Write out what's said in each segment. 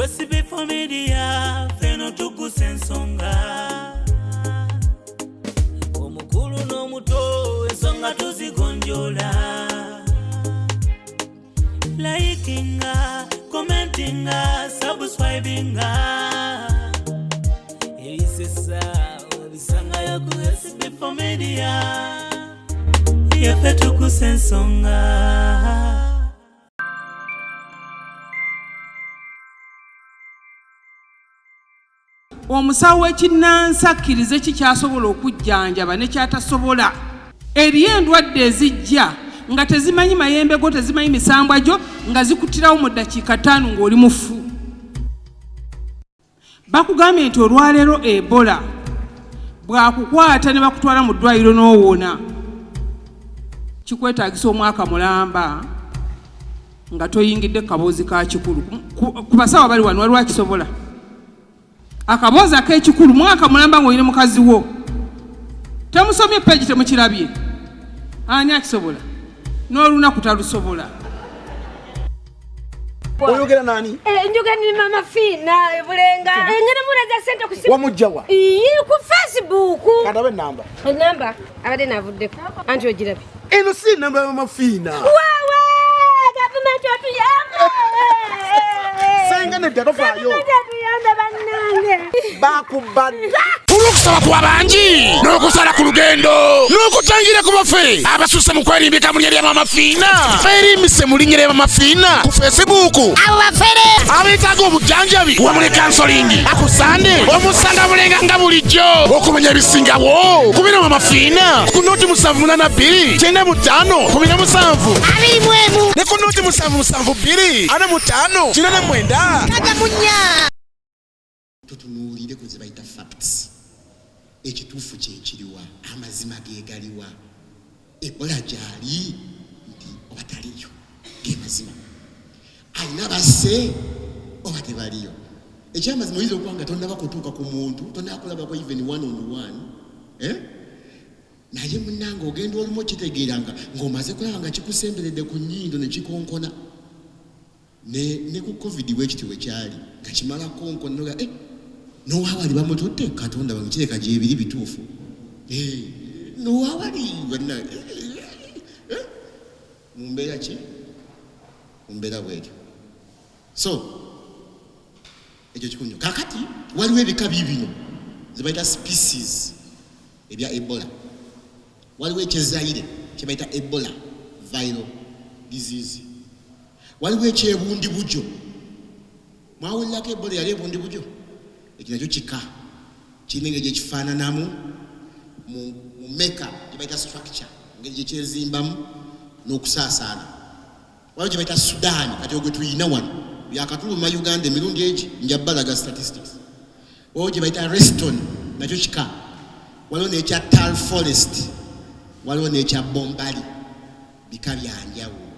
Sb4 Media feno Tuggussa Enssonga omukulu n'omuto ensonga tuzigonjola likinga commentinga subscribinga ebisesa obisangayo ku Sb4 Media yefe Tuggussa Enssonga. Omusawo w'ekinnansi akkirize kikyasobola okujjanjaba ne kyatasobola. Eriyo endwadde ezijja nga tezimanyi mayembe go, tezimanyi misambwa gyo, nga zikutirawo mu ddakiika 5 ng'oli mufu. Bakugambye nti olwaleero Ebola bwakukwata ne bakutwala mu ddwaliro n'owona, kikwetaagisa omwaka mulamba nga toyingidde kaboozi ka kikulu. Ku basawo bali wano waliwo akisobola akaboozi ak'ekikulu mwaka mulamba ng'olina mukazi wo, temusomye peegi temukirabye, ani akisobola? N'olunaku talusobola. Oyogera nani? Njoga ni Mama Fina Bulenga. Ngene muraja sente ku simu. Wamujjawa? Ku Facebook. Kadabe namba. Namba abade navuddeko. Anti ogirabe. Eno si namba ya Mama Fina. Wawe! Government otuyamba. Senga ne dado fayo. Tuyamba bannange. Bakubadda. Kusaba kwa banji n'okusala ku lugendo n'okutangira ku bafe abasusse mu kwerimbika mu linnya lya Mama Fina. Ferimise mu linnya lya Mama Fina ku Facebook. Abo bafere Abeetaaga obujjanjabi wamu ne kansolingi akusande omusanga Bulenga nga bulijjo okumanya ebisingawo kubira Mama Fina ku noti 782 95 17 abimwemu ne ku noti 772 45 99 nagamunya. Tutunuulire ku zibayita facts. Ekituufu kyekiriwa, amazima geegaliwa. Ebola gyali nti oba taliyo ge mazima, alina basse oba tebaliyo. Ekyamazima oyinza okuba nga tonnaba kutuuka ku muntu, tonnaba kulabako even one on one, naye munnange ogenda olumu okitegeeranga ng'omaze kulaba nga kikusemberedde ku nnyindo ne kikonkona. Ne ku covid bwekiti bwe kyali nga kimala konkona noga nowawali bamutudde Katonda wange kireka gyebiri bituufu. Nowawali bonna mumbeera ki? Mumbeera bwetyo. So ekyo kikunyo. Kakati waliwo ebika bibino zebayita species ebya Ebola. Waliwo ekyezaire kyebayita Ebola viral disease. Waliwo ekyebundi bujo. Mwawulirako Ebola yali ebundi bujo? Ekyo nakyo kika kirina engeri gye kifaananamu mu meka gye bayita structure, engeri gye kyezimbamu n'okusaasaana. Waliwo gye bayita Sudan, kati ogwe tuyina wano byakatuluma Uganda emirundi egi njabalaga statistics. Waliwo gye bayita Reston, nakyo kika. Waliwo n'ekya Tal Forest, waliwo n'ekya Bombali. Bika byanjawulo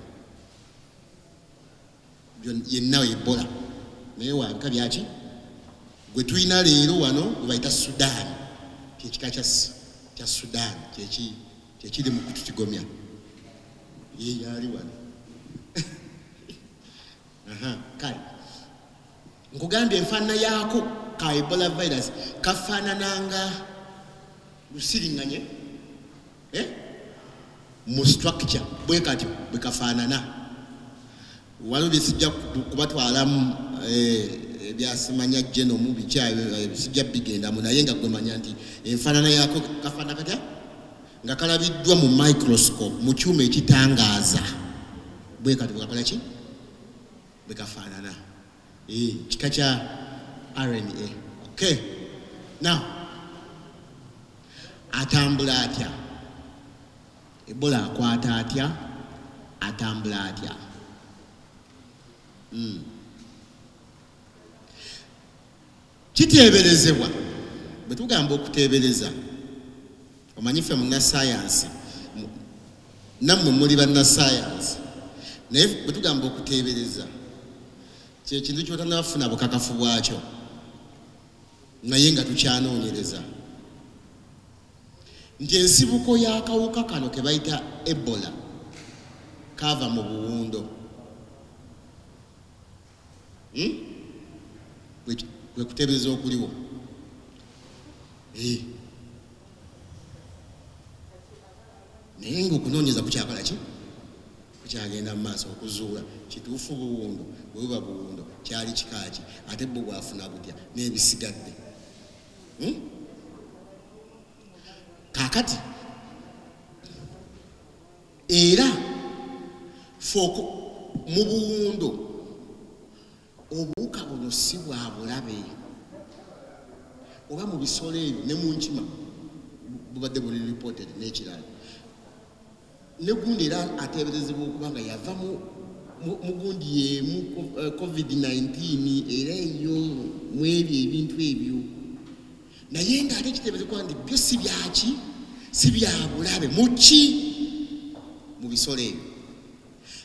yenna Ebola naye wa bika byaki gwe tuyina leero wano gwe bayita Sudan, kyekika kya Sudan kyekiri mu kututigomya ye yali wano. Kale nkugambye enfaanana yaako ka Ebola virus kafaanananga lusiriŋŋanye mu structure bwe katyo bwe kafaanana. Waliwo bye sijja kubatwalamu ebyasimanya genomu bikyayo sijja bigendamu, naye nga gwemanya nti enfaanana yaako kafaanana katya nga kalabiddwa mu microscope mu kyuma ekitangaaza bwe kati bwekakola ki bwe kafaanana. Kika kya RNA. Okay, now atambula atya Ebola? Akwata atya? Atambula atya? Kiteeberezebwa. Bwe tugamba okuteebereza, omanyi ffe munnasayansi, nammwe muli bannasayansi, naye bwe tugamba okuteebereza kyekintu kyotannabafuna bukakafu bwakyo naye nga tukyanoonyereza. Nti ensibuko y'akawuka kano ke bayita Ebola kava mu buwundo. bwe kutebereza okuliwo naye ngaokunoonyeza kukyakola ki kukyagenda mu maaso okuzuula kituufu buwundo bwe buba buwundo kyali kikaaki ate bwe bwafuna butya n'ebisigadde kaakati era foko mu buwundo obuwuka buno si bwa bulabe oba mu bisolo ebyo ne mu nkima bubadde buli reported n'ekirala ne gundi era ateeberezebwa okuba nga yava mu gundi yemu covid-19 era eyo mu ebyo ebintu ebyo naye ng'ate ekiteeberezebwa nti byo si byaki si bya bulabe muki mu bisolo ebyo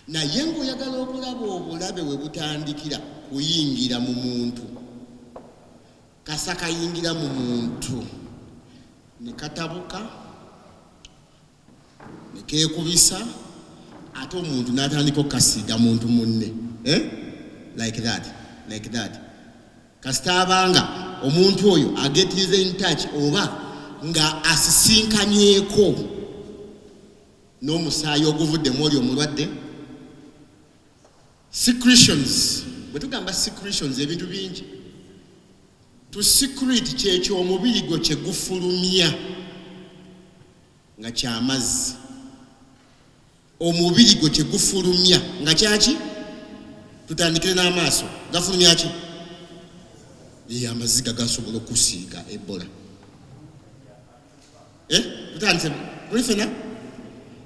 naye ng'oyagala okulaba obulabe we butandikira kuyingira mu muntu kasa kayingira mu muntu ne katabuka ne keekubisa ate omuntu n'atandika okukasiiga muntu munne like that kasita abanga omuntu oyo agetiriza in touch oba nga asisinkanyeeko n'omusaayi oguvuddemu oli omulwadde secretions bwe tugamba secretions ebintu bingi to secret kyekyo omubiri gwo kye gufulumya nga kyamazzi omubiri gwo kye gufulumya nga kyaki tutandikire n'amaaso gafulumya ki amazzi gagasobola okusiiga Ebola tutandise buli fena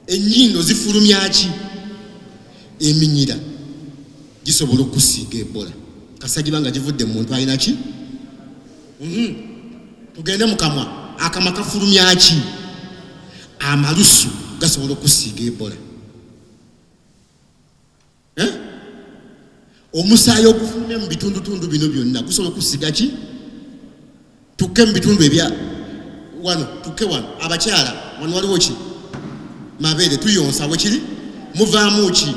ennyindo zifulumya ki eminyira gisobola okusiiga Ebola kasa giba nga givudde mu muntu alina ki tugende mu kamwa akamwa kafulumya ki amalusu gasobola okusiiga Ebola omusaayi ogufulumya mu bitundutundu bino byonna gusobola okusiiga ki tukke mu bitundu ebya wano tukke wano abakyala wano waliwo ki mabeere tuyonsa wekiri muvaamu ki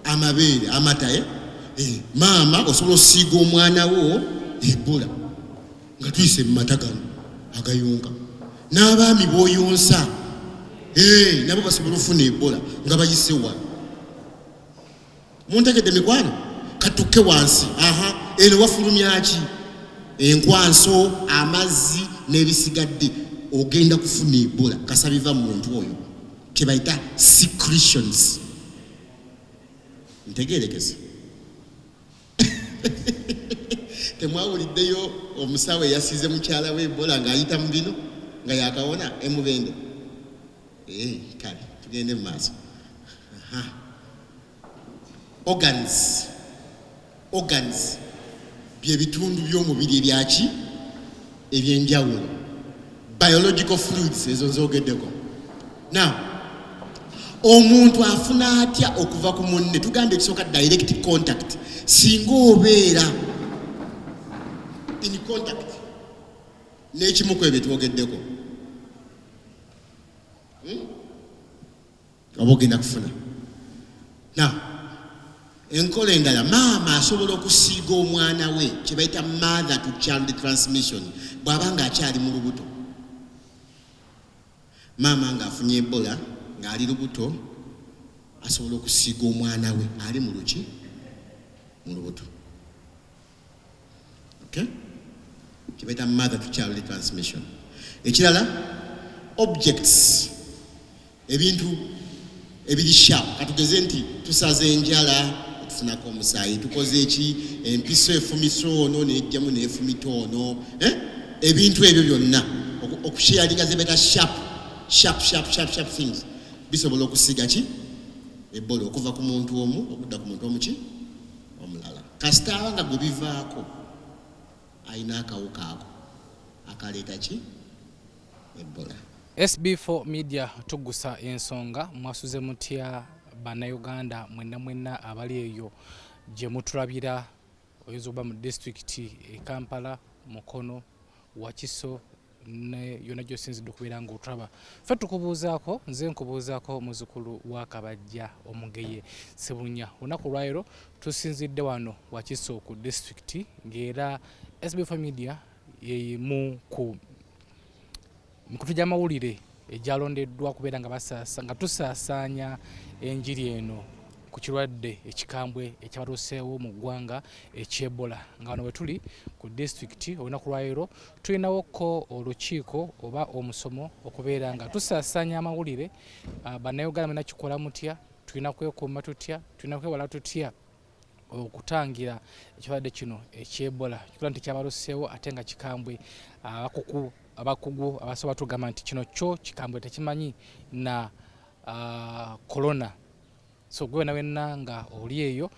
amabeere amataye maama osobola osiiga omwana wo Ebola nga tuyise mu mata gano agayonka n'abaami b'oyonsa nabo basobola okufuna Ebola nga bayise wano muntegedde mikwano katukke wansi eno wafulumya ki enkwanso amazzi n'ebisigadde ogenda kufuna Ebola kasa biva mu muntu oyo kye bayita secretions ntegeerekese temwawuliddeyo omusawo eyasiize mukyala we Ebola ng'ayita mu bino nga yakawona emubende kale tugende mu maaso organs bye bitundu by'omubiri ebyaki ebyenjawulo biological fluids ezo nzogeddeko now omuntu afuna atya okuva ku munne tugamba ekisooka direct contact singa obeera in contact n'ekimu ku ebyo twogeddeko oba ogenda kufuna now enkola endala maama asobola okusiiga omwana we kye bayita mother to child transmission bw'aba nga akyali mu lubuto maama ng'afunye Ebola ng'ali lubuto asobola okusiiga omwana we ali mu luki mu lubuto kye bayita mother to child transmission ekirala objects ebintu ebiri sharp katugeze nti tusaze enjala tufunako omusaayi tukoze eki empiso efumiso ono nejjamu n'efumita ono ebintu ebyo byonna okusharinga zebeta sharp things bisobola okusiiga ki Ebola okuva ku muntu omu okudda ku muntu omuki omulala kasita abanga gwe bivaako ayina akawuka ako akaleeta ki Ebola. SB4 Media Tuggussa Enssonga mwasuze mutya bannayuganda mwenna abali eyo gye mutulabira oyinza okuba mu disitulikiti e Kampala, Mukono, Wakiso, ne yona gyosinzidde okubeera ng'otulaba ffe tukubuuzaako nze nkubuuzaako muzukulu wa Kabajja Omugeye Sebunya olunaku lwaleero tusinzidde wano Wakiso ku disitulikiti ng'era SB4 Media mu mikutu gy'amawulire egyalondeddwa kubeera nga tusaasaanya enjiri eno ku kirwadde ekikambwe ekyabatuuseewo mu ggwanga eky'Ebola nga wano we tuli ku disitulikiti olunaku lwaleero tulinawoko olukiiko oba omusomo okubeera nga tusaasaanya amawulire bannayuganda mulina kikola mutya tulina kwekuuma tutya tulina kwewala tutya okutangira ekirwadde kino eky'Ebola kikola nti kyabatuuseewo ate nga kikambwe abakugu abasobola tugamba nti kino kyo kikambwe tekimanyi na corona. So gwe wenna nga oli eyo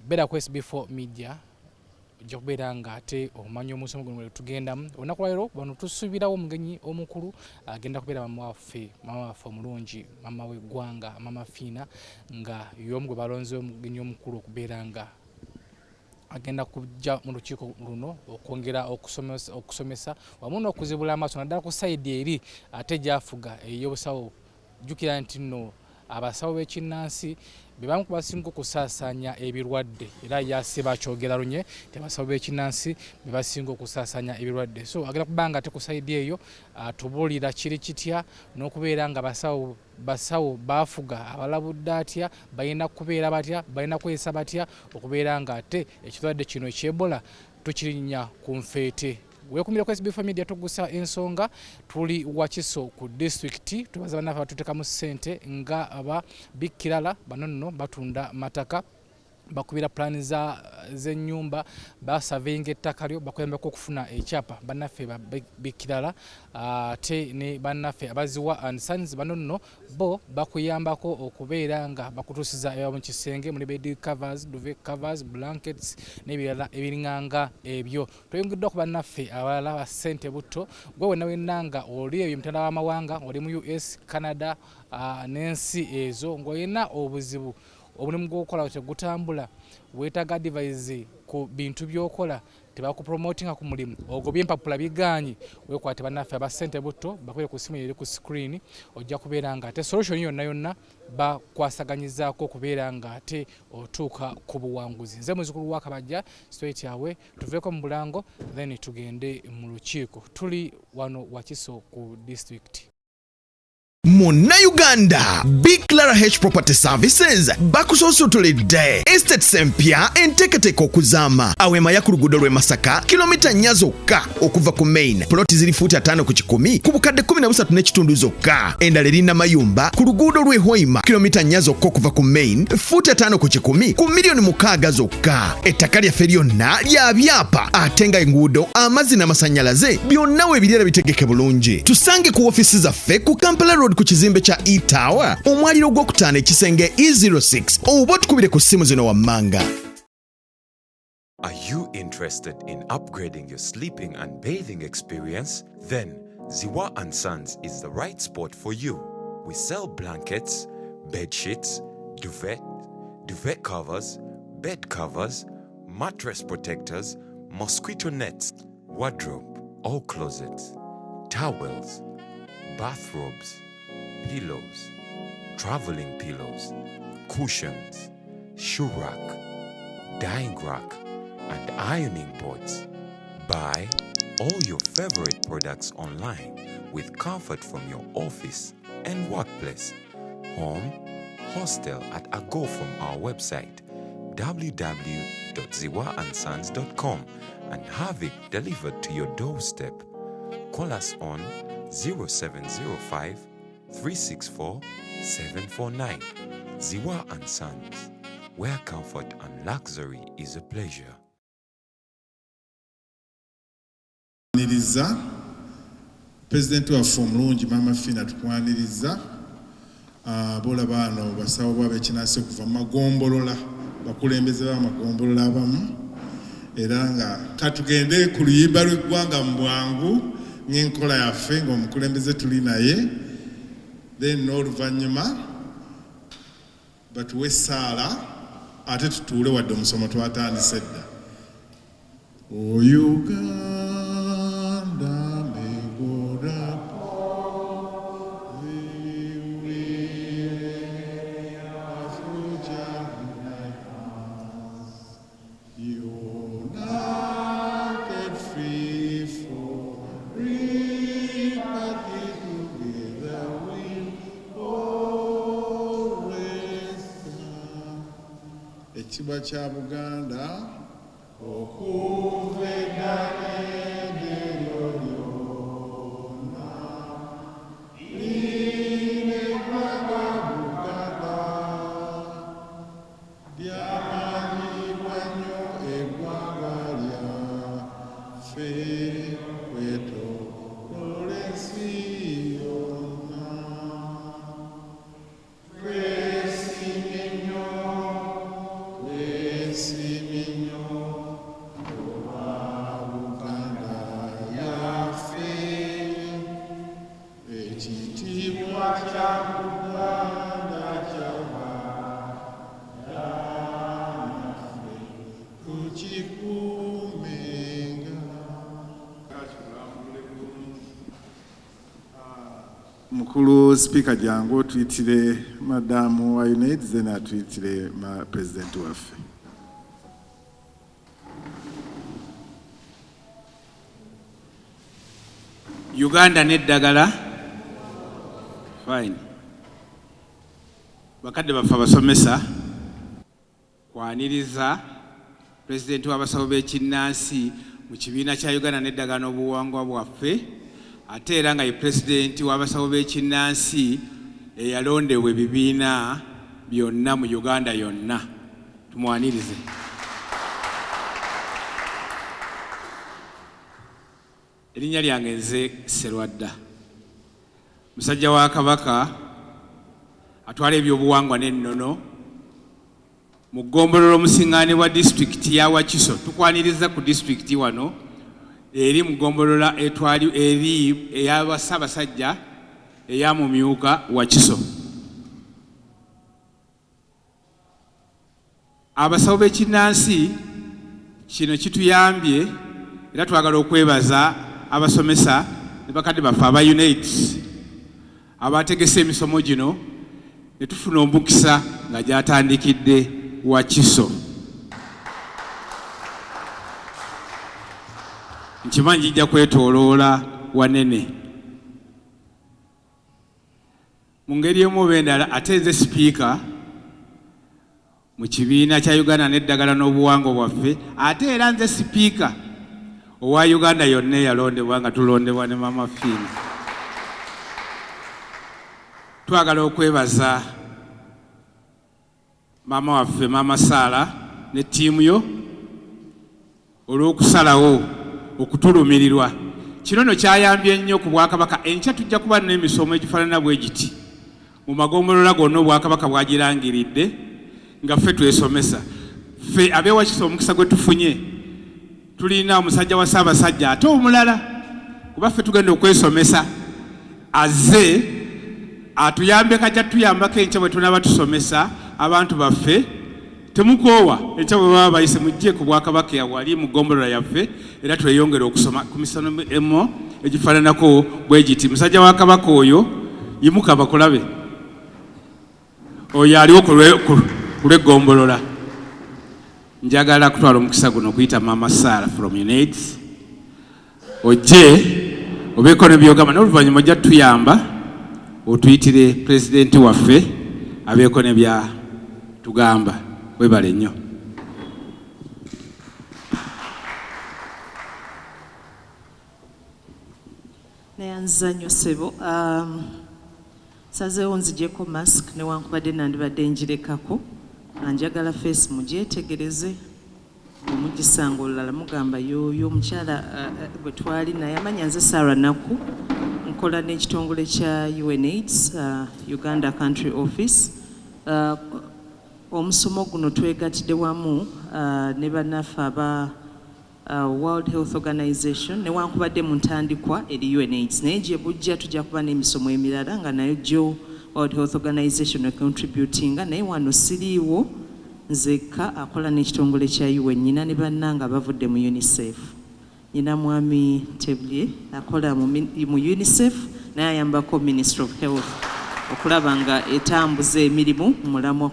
beera ku SB4 Media ojja kubeera nga ate omanyi omusomo guno tugendamu olunaku lwaleero wano tusuubirawo omugenyi omukulu agenda kubeera maama waffe omulungi maama w'eggwanga Maama Fiina nga y'omu gwe balonze omugenyi omukulu okubeera nga agenda kujja mu lukiiko luno okwongera okusomesa wamu n'okuzibula amaaso naddala ku sayidi eri ate gyafuga ey'obusawo jjukira nti nno abasawo b'ekinnansi be bamu kubasinga okusaasaanya ebirwadde era yasiba kyogera lunye nti abasawo b'ekinnansi be basinga okusaasaanya ebirwadde so agenda kuba nga ate ku sayidi eyo atubuulira kiri kitya n'okubeera nga basawo baafuga abalabudde atya balina kubeera batya balina kweyisa batya okubeera nga ate ekirwadde kino eky'Ebola tukirinya ku nfeete. Wekumira ku SB4 Media Tuggussa Enssonga tuli Wakiso ku disitulikiti tubaza bannaffe batutekamu ssente nga aba Bikirala bano nno batunda mataka bakubira plani z'ennyumba basavinga ettaka lyo bakuyambako okufuna ekyapa bannaffe Bikirala ate ne bannaffe abaziwa and Sons bano nno bo bakuyambako okubeera nga bakutuusiza ebyabo mu kisenge muli bed covers, duvet covers, blankets n'ebirala ebiringanga ebyo. Tweyungiddwa ku bannaffe abalala ba ssente butto gwe wenna nga oli ebyo mutanda w'amawanga oli mu US, Canada n'ensi ezo ng'olina obuzibu omulimu gw'okola tegutambula weetaaga advice ku bintu by'okola tebakupromotinga ku mulimu ogwo byempapula bigaanyi weekwate bannaffe aba ssente butto bakwere ku simu eri ku screen ojja kubeera nga ate solution yonna bakwasaganyizaako okubeera nga ate otuuka ku buwanguzi. Nze muzukulu wa Kabajja straight awe tuveeko mu bulango then tugende mu lukiiko tuli wano Wakiso ku district. Munnayuganda Big Clara H Property Services bakusosotoledde estate sempya enteekateeka okuzaama awemaya ku luguudo lw'e Masaka kilomita 4 zokka okuva ku main ploti ziri fuuti 5 ku 10 ku bukadde 13.5 zokka endala eri Namayumba ku luguudo lw'e Hoima kilomita 4 zokka okuva ku main fuuti 5 ku 10 ku milioni 6 zokka. Ettaka lyaffe lyonna lya byapa ate nga enguudo amazzi n'amasannyalaze byonna weebirira bitegeke bulungi. Tusange ku ofiisi zaffe ku Kampala Road ku kizimbe kya E-Tower omwaliro gw'okutaano ekisenge E06 oba tukubire ku ssimu zino wammanga. Are you interested in upgrading your sleeping and bathing experience? Then Ziwa & Sons is the right spot for you. We sell blankets, bed sheets, duvet covers, bed covers, mattress protectors, mosquito nets, wardrobe, all closets, towels, bathrobes, pillows, traveling pillows, cushions, shoe rack, dyeing rack, and ironing boards. Buy all your favorite products online with comfort from your office and workplace, home, hostel at a go from our website www.ziwaandsons.com and have it delivered to your doorstep. Call us on 0705 364 749. Ziwa & Sons, where comfort and luxury is a pleasure. President waffe omulungi Maama Fiina tukwaniriza bola bano basawo b'abekinasi okuva magombolola bakulembeze b'amagombolola abamu era nga katugende ku luyimba lw'eggwanga mu bwangu ng'enkola yaffe ng'omukulembeze tuli naye then n'oluvannyuma batuwe essaala ate tutuule wadde omusomo twatandise dda. O Uganda ekitiibwa kya Buganda okuva edda n'enderyo lyonna liine eggwanga Buganda lyamanyibwa nnyo eggwanga lyaffe kwetoloola ensi yonna twesiimye nnyo oba Buganda yaffe ekitiibwa kya Buganda kyaba yaffe tukikuumenga. Mukulu Speaker jangu otuyitire madamu wa UNAID zena atuyitire President waffe. Uganda n'eddagala fine bakadde baffe abasomesa kwaniriza pulezidenti w'abasawo b'ekinnansi mu kibiina kya Uganda n'eddagala n'obuwangwa bwaffe ate era nga ye pulezidenti w'abasawo b'ekinnansi eyalondebwa ebibiina byonna mu Uganda yonna. Tumwanirize. Erinnya lyange nze Serwadda, musajja wa Kabaka atwala ebyobuwangwa n'ennono mu ggombolola omusiŋŋaane wa disitulikiti ya Wakiso. Tukwaniriza ku disitulikiti wano eri mu ggombolola etwali eri ey'Abassaabasajja eya Mumyuka Wakiso. Abasawo b'ekinnansi kino kituyambye era twagala okwebaza abasomesa ne bakadde baffe aba UNAID abategese emisomo gino ne tufuna omukisa nga gyatandikidde Wakiso. Nkimanyi jijja kwetooloola wanene mu ngeri emu oba endala. Ate nze sipiika mu kibiina kya Uganda n'eddagala n'obuwangwa bwaffe, ate era nze sipiika owa Uganda yonna eyalondebwa nga tulondebwa ne Maama Fiina. Twagala okwebaza maama waffe Maama Saala ne ttiimu yo olw'okusalawo okutulumirirwa. Kino nno kyayambye nnyo ku Bwakabaka. Enkya tujja kuba n'emisomo egifaanana bwe giti mu magombolola gonna Obwakabaka bwagirangiridde nga ffe twesomesa. Ffe ab'eWakiso omukisa gwe tufunye tulina omusajja wa Ssaabasajja ate omulala kuba ffe tugenda okwesomesa azze atuyambe kajja tuyambako enkya bwe tunaba tusomesa abantu baffe. Temukoowa enkya bwe baba bayise mujje ku Bwakabaka wali mu ggombolola yaffe era tweyongera okusoma ku misomo emo egifaananako bwe giti. Musajja wa Kabaka oyo yimuka bakulabe, oyo aliwo ku lw'eggombolola. Njagala kutwala omukisa guno okuyita Maama Saala from UNAID ojje obeeko ne byogamba n'oluvannyuma ojja tuyamba otuyitire pulezidenti waffe abeeko ne bya tugamba. Webale nnyo. Neyanza nnyo ssebo. Sazeewo nzigyeko mask newankubadde nandibadde ngirekako. Njagala face mugyetegereze omugisanga olulala mugamba yoyo omukyala bwe twali naye amanya nze Sarah Nakku nkola n'ekitongole kya UNAIDS Uganda Country Office. Omusomo guno twegattidde wamu ne bannaffe aba World Health Organization newankubadde mu ntandikwa eri UNAIDS naye gye bujja tujja kuba n'emisomo emirala nga nayo gyo World Health Organization contributing naye wano siriiwo nzekka akola n'ekitongole kya UN nyina ne bannanga bavudde mu UNICEF. Nyina mwami Tebulye akola mu UNICEF naye ayambako Ministry of Health okulaba nga etambuza emirimu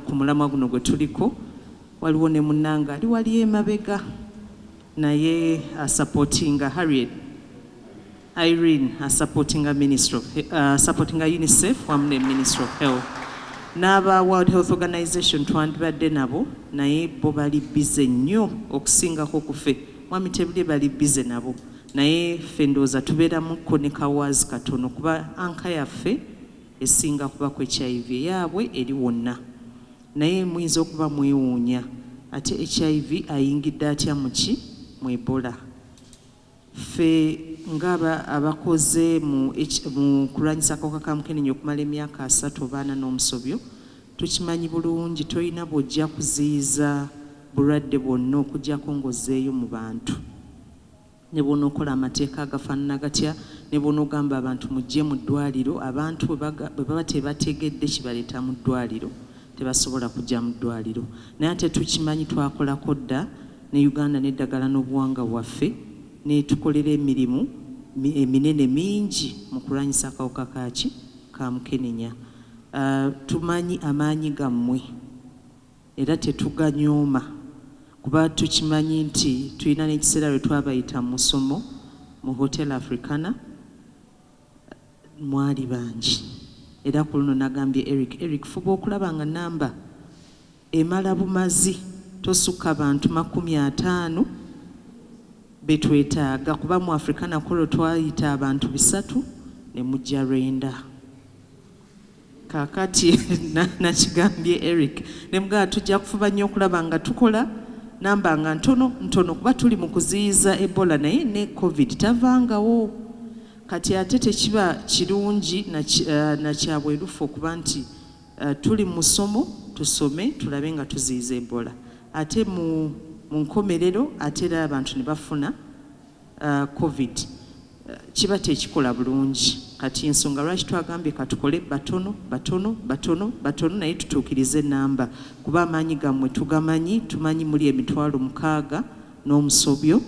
ku mulamwa guno gwe tuliko. Waliwo ne munnanga ali wali emabega naye supportinga Irene supportinga Ministry of supportinga UNICEF wamu ne Ministry of Health. n'aba World Health Organization twandibadde nabo naye bo bali bize nnyo okusingako ku ffe mwami Tebule bali bize nabo naye ffe ndowooza tubeeramuko ne kawaazi katono kuba anka yaffe esinga kuba ku HIV yaabwe eri wonna naye muyinza okuba mwewuunya ate HIV ayingidde atya muki mu Ebola ffe ngaba abakoze mu kulwanyisa akawuka ka mukenenya okumala emyaka 3 oba 4 n'omusobyo tukimanyi bulungi tolina bw'ojja kuziyiza bulwadde bwonna okugyako ng'ozzeeyo mu bantu ne bw'onookola amateeka agafaanana gatya ne bw'onoogamba abantu mujje mu ddwaliro abantu bwe baba tebategedde kibaleeta mu ddwaliro tebasobola kujja mu ddwaliro naye ate tukimanyi twakolako dda ne Uganda n'eddagala n'obuwanga bwaffe ne tukolera emirimu eminene mingi mu kulwanyisa akawuka ka mukenenya tumanyi amaanyi gammwe era tetuganyooma kuba tukimanyi nti tulina n'ekiseera lwe twabayita mu musomo mu Hotel Africana mwali bangi era ku luno nagambye Eric fuba okulaba nga namba emala bumazi tosukka abantu 50 betwetaaga kuba mu Africana kolo twayita abantu 3 ne mujja 2 kakati nakigambye Eric ne mga tujja kufuba nnyo okulaba nga tukola namba nga ntono kuba tuli mu kuziyiza Ebola naye ne COVID tavangawo kati ate tekiba kirungi na kyabwerufu okuba nti tuli mu musomo tusome tulabe nga tuziyiza Ebola ate mu nkomerero ate era abantu ne bafuna COVID kiba tekikola bulungi kati ensonga lwaki twagambye katukole batono naye tutuukirize enamba kuba amaanyi gammwe tumanyi muli 60,000 n'omusobyo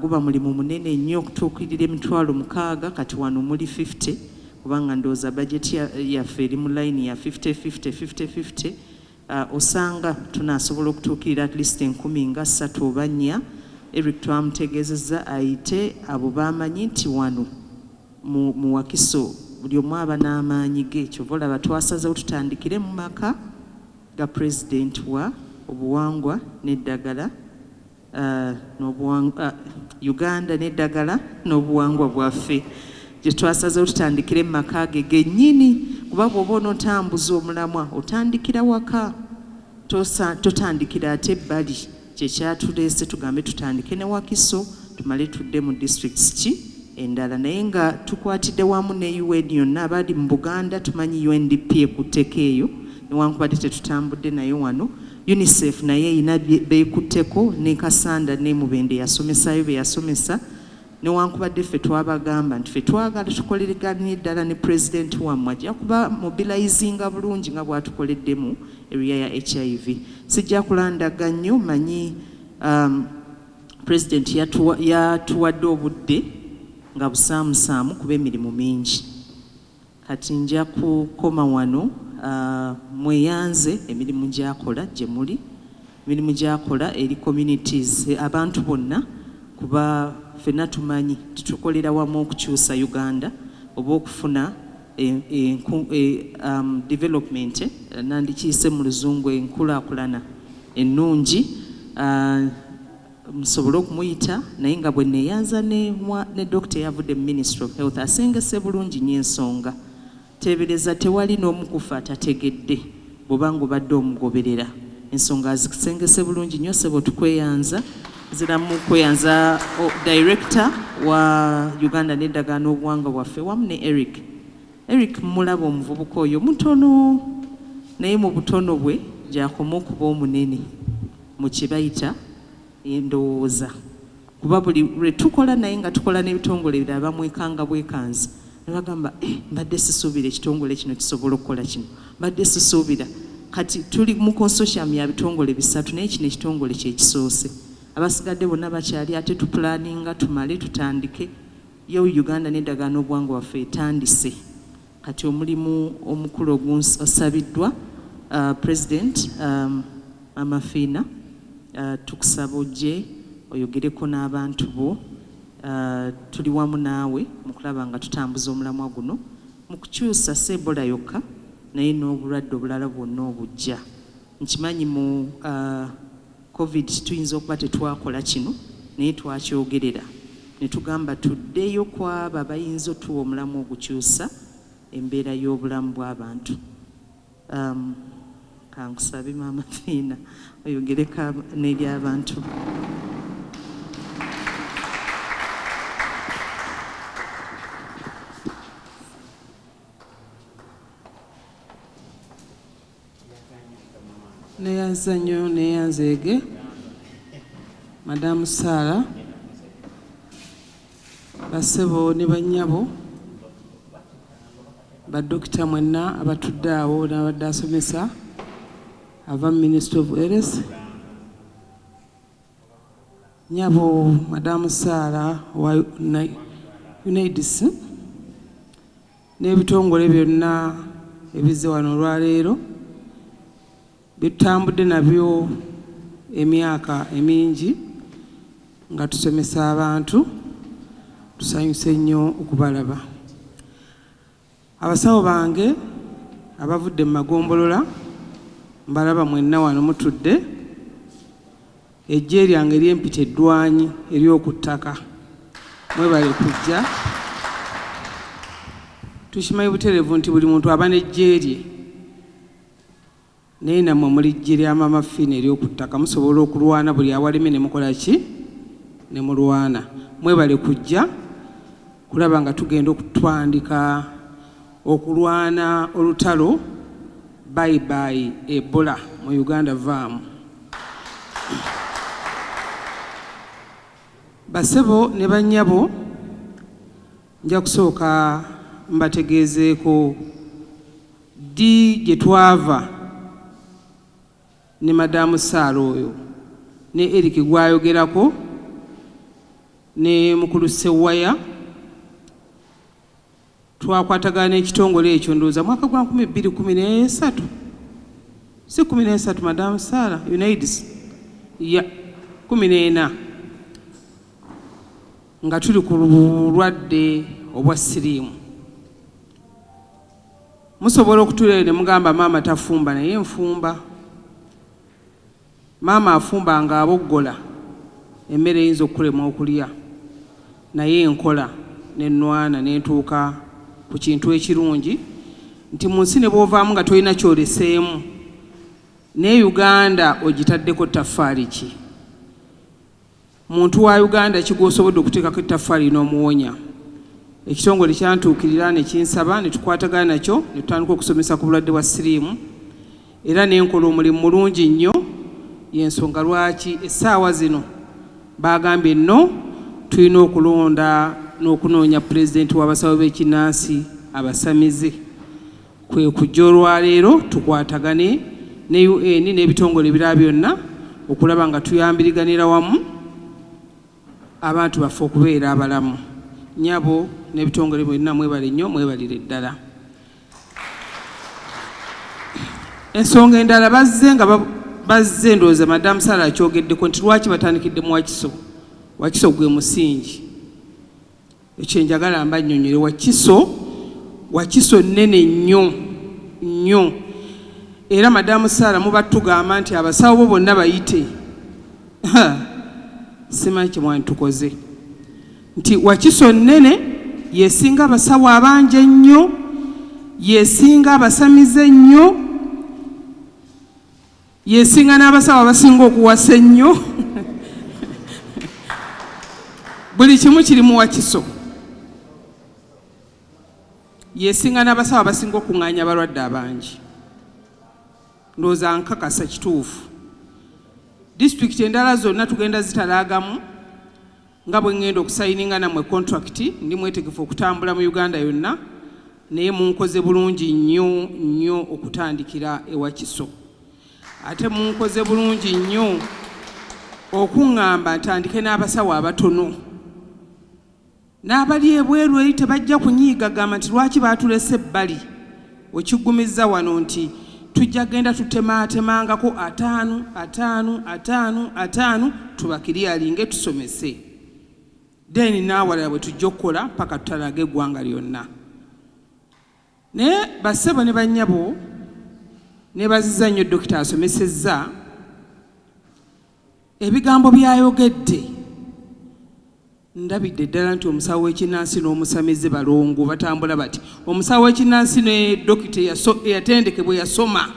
guba mulimu munene nnyo okutuukirira 60,000 kati wano muli 50 kubanga ndowooza bajeti yaffe eri mu layini ya 50 osanga tunasobola okutuukirira at least 13 oba 4 Eric twamutegeezezza ayite abo bamanyi nti wano mu Wakiso buli omu aba n'amaanyi ge kyova olaba twasazewo tutandikire mu maka ga president wa obuwangwa n'eddagala Uganda n'eddagala n'obuwangwa bwaffe gye twasazewo tutandikire mu maka ge gennyini kuba bw'oba onootambuza omulamwa otandikira waka totandikira ate ebbali kyekyatuleese tugambe tutandike ne Wakiso tumale tudde mu districts endala naye nga tukwatidde wamu ne UN yonna abali mu Buganda tumanyi UNDP ekutteko eyo newankubadde tetutambudde nayo wano UNICEF naye erina beekutteko ne Kasanda ne Mubende yasomesayo be yasomesa newankubadde ffe twabagamba nti ffe twagala tukoleraganye ddala ne president wammwe ajja kuba mobilizinga bulungi nga bwatukoleddemu area ya HIV sijja kulandaga nnyo manyi president yatuwadde obudde nga busaamusaamu kuba emirimu mingi kati nja kukoma wano mweyanze emirimu gyakola gye muli emirimu gyakola eri communities abantu bonna kuba ffenna tumanyi tutukolera wamu okukyusa Uganda oba okufuna development nandikiyise mu luzungu enkulaakulana ennungi musobole okumuyita naye nga bwe neeyanza ne doctor yavudde mu Ministry of Health asengese bulungi nnyo ensonga teebereza tewali n'omukufa atategedde bw'obanga obadde omugoberera ensonga azisengese bulungi nnyo sebo tukweyanza ziramu kweyanza director wa Uganda n'eddagala n'obuwangwa bwaffe wamu ne Eric mulaba omuvubuka oyo mutono naye mu butono bwe gyakoma okuba omunene mu kibayita endowooza kuba buli lwe tukola naye nga tukola n'ebitongole ebirala bamwekanga bwekanzi ne bagamba mbadde sisuubira ekitongole kino kisobola okukola kino mbadde sisuubira kati tuli mu consortium ya bitongole 3 naye kino ekitongole kyekisoose abasigadde bonna bakyali ate tupulaninga tumale tutandike yo Uganda n'eddagala n'obuwangwa bwaffe etandise kati omulimu omukulu osabiddwa president Amafiina tukusaba ojje oyogereko n'abantu bo tuli wamu naawe mu kulaba nga tutambuza omulamwa guno mu kukyusa Ebola yokka naye n'obulwadde obulala bwonna obujja. Nkimanyi mu covid tuyinza okuba tetwakola kino naye twakyogerera ne tugamba tuddeyo kwabo abayinza otuwa omulamu ogukyusa embeera y'obulamu bw'abantu. Kankusabe Maama Fiina oyogereko n'eri abantu. Neyanza nnyo neyanzeege Madamu Sarah, bassebo ne bannyabo, badokita mwenna abatudde awo n'abadde asomesa ava Ministry of Health, nnyabo Madamu Sarah wa UNAIDS n'ebitongole byonna ebizze wano olwaleero bitambudde nabyo emyaka emingi nga tusomesa abantu. Tusanyuse nnyo okubalaba. Abasawo bange abavudde mu magombolola mbalaba mwenna wano mutudde. Ejje lyange ery'empita eddwanyi ery'oku ttaka mwebale kujja. Tukimanyi butereevu nti buli muntu aba n'ejje lye, naye nammwe muli jje lya Maama Fiina ery'oku ttaka. Musobola okulwana buli awaleme ne mukola ki? Ne mulwana. Mwebale kujja kulaba nga tugenda okutwandika okulwana olutalo bye Ebola mu Uganda vaamu. Bassebo ne bannyabo, nja kusooka mbategeezeeko ddi gye twava ne Madamu Sarah oyo ne Eric gwayogerako ne mukulu Sewaya. Twakwatagana n'ekitongole ekyo ndowooza mwaka gwa 2013 si 13 Madamu Sarah UNAIDS ya 14 nga tuli ku bulwadde obwa siriimu. Musobola okutuulira ne mugamba maama tafumba, naye nfumba. Maama afumba nga aboggola emmere eyinza okukulema okulya, naye nkola n'ennwana n'entuuka ku kintu ekirungi nti mu nsi ne bw'ovaamu nga tolina kyoleseemu, ne Uganda ogitaddeko ttaffaali ki? Muntu wa Uganda kigwosobodde okuteekako ettaffaali n'omuwonya. Ekitongole kyantuukirira ne kinsaba ne tukwatagana nakyo ne tutandika okusomesa ku bulwadde bwa siriimu, era ne nkola omulimu mulungi nnyo. Y'ensonga lwaki essaawa zino bagambye nno tulina okulonda n'okunoonya pulezidenti w'abasawo b'ekinnansi abasamize. Kwe kujja olwaleero tukwatagane ne UN n'ebitongole ebirala byonna okulaba nga tuyambiriganira wamu abantu baffe okubeera abalamu. Nnyabo n'ebitongole byonna mwebale nnyo, mwebalire ddala. Ensonga endala bazze ndowooza Madamu Sarah akyogeddeko nti lwaki batandikidde mu Wakiso. Wakiso gwe musingi. Ekyo njagala mbannyonnyole Wakiso nnene nnyo. Era Madamu Sarah mubatugamba nti abasawo bo bonna bayite. Simanyi kye mwani tukoze. Nti Wakiso nnene yesinga abasawo abanje nnyo, yesinga abasamize nnyo, yesinga n'abasawo abasinga okuwasa ennyo. Buli kimu kiri mu Wakiso. Yesinga n'abasawo abasinga okuŋŋaanya abalwadde abangi. Ndowooza nkakasa kituufu. Disitulikiti endala zonna tugenda zitalaagamu nga bwe ŋŋenda okusayininga nammwe kontrakiti. Ndi mwetegefu okutambula mu Uganda yonna, naye munkoze bulungi nnyo okutandikira e Wakiso. Ate munkoze bulungi nnyo okuŋŋamba ntandike n'abasawo abatono. N'abali ebweru eri tebajja kunyiiga gamba nti lwaki baatulese ebbali. Okiggumiza wano nti tujja genda tutemaatemangako 5 tubakiryalinge tusomese. Then naawalala bwe tujja okukola paka tutalage eggwanga lyonna. ne bassebo ne bannyabo nebaziza nnyo dokita asomesezza ebigambo byayogedde. Ndabidde ddala nti omusawo w'ekinnansi n'omusamize balongo batambula bati. Omusawo w'ekinnansi ne dokita eyatendekebwa yasoma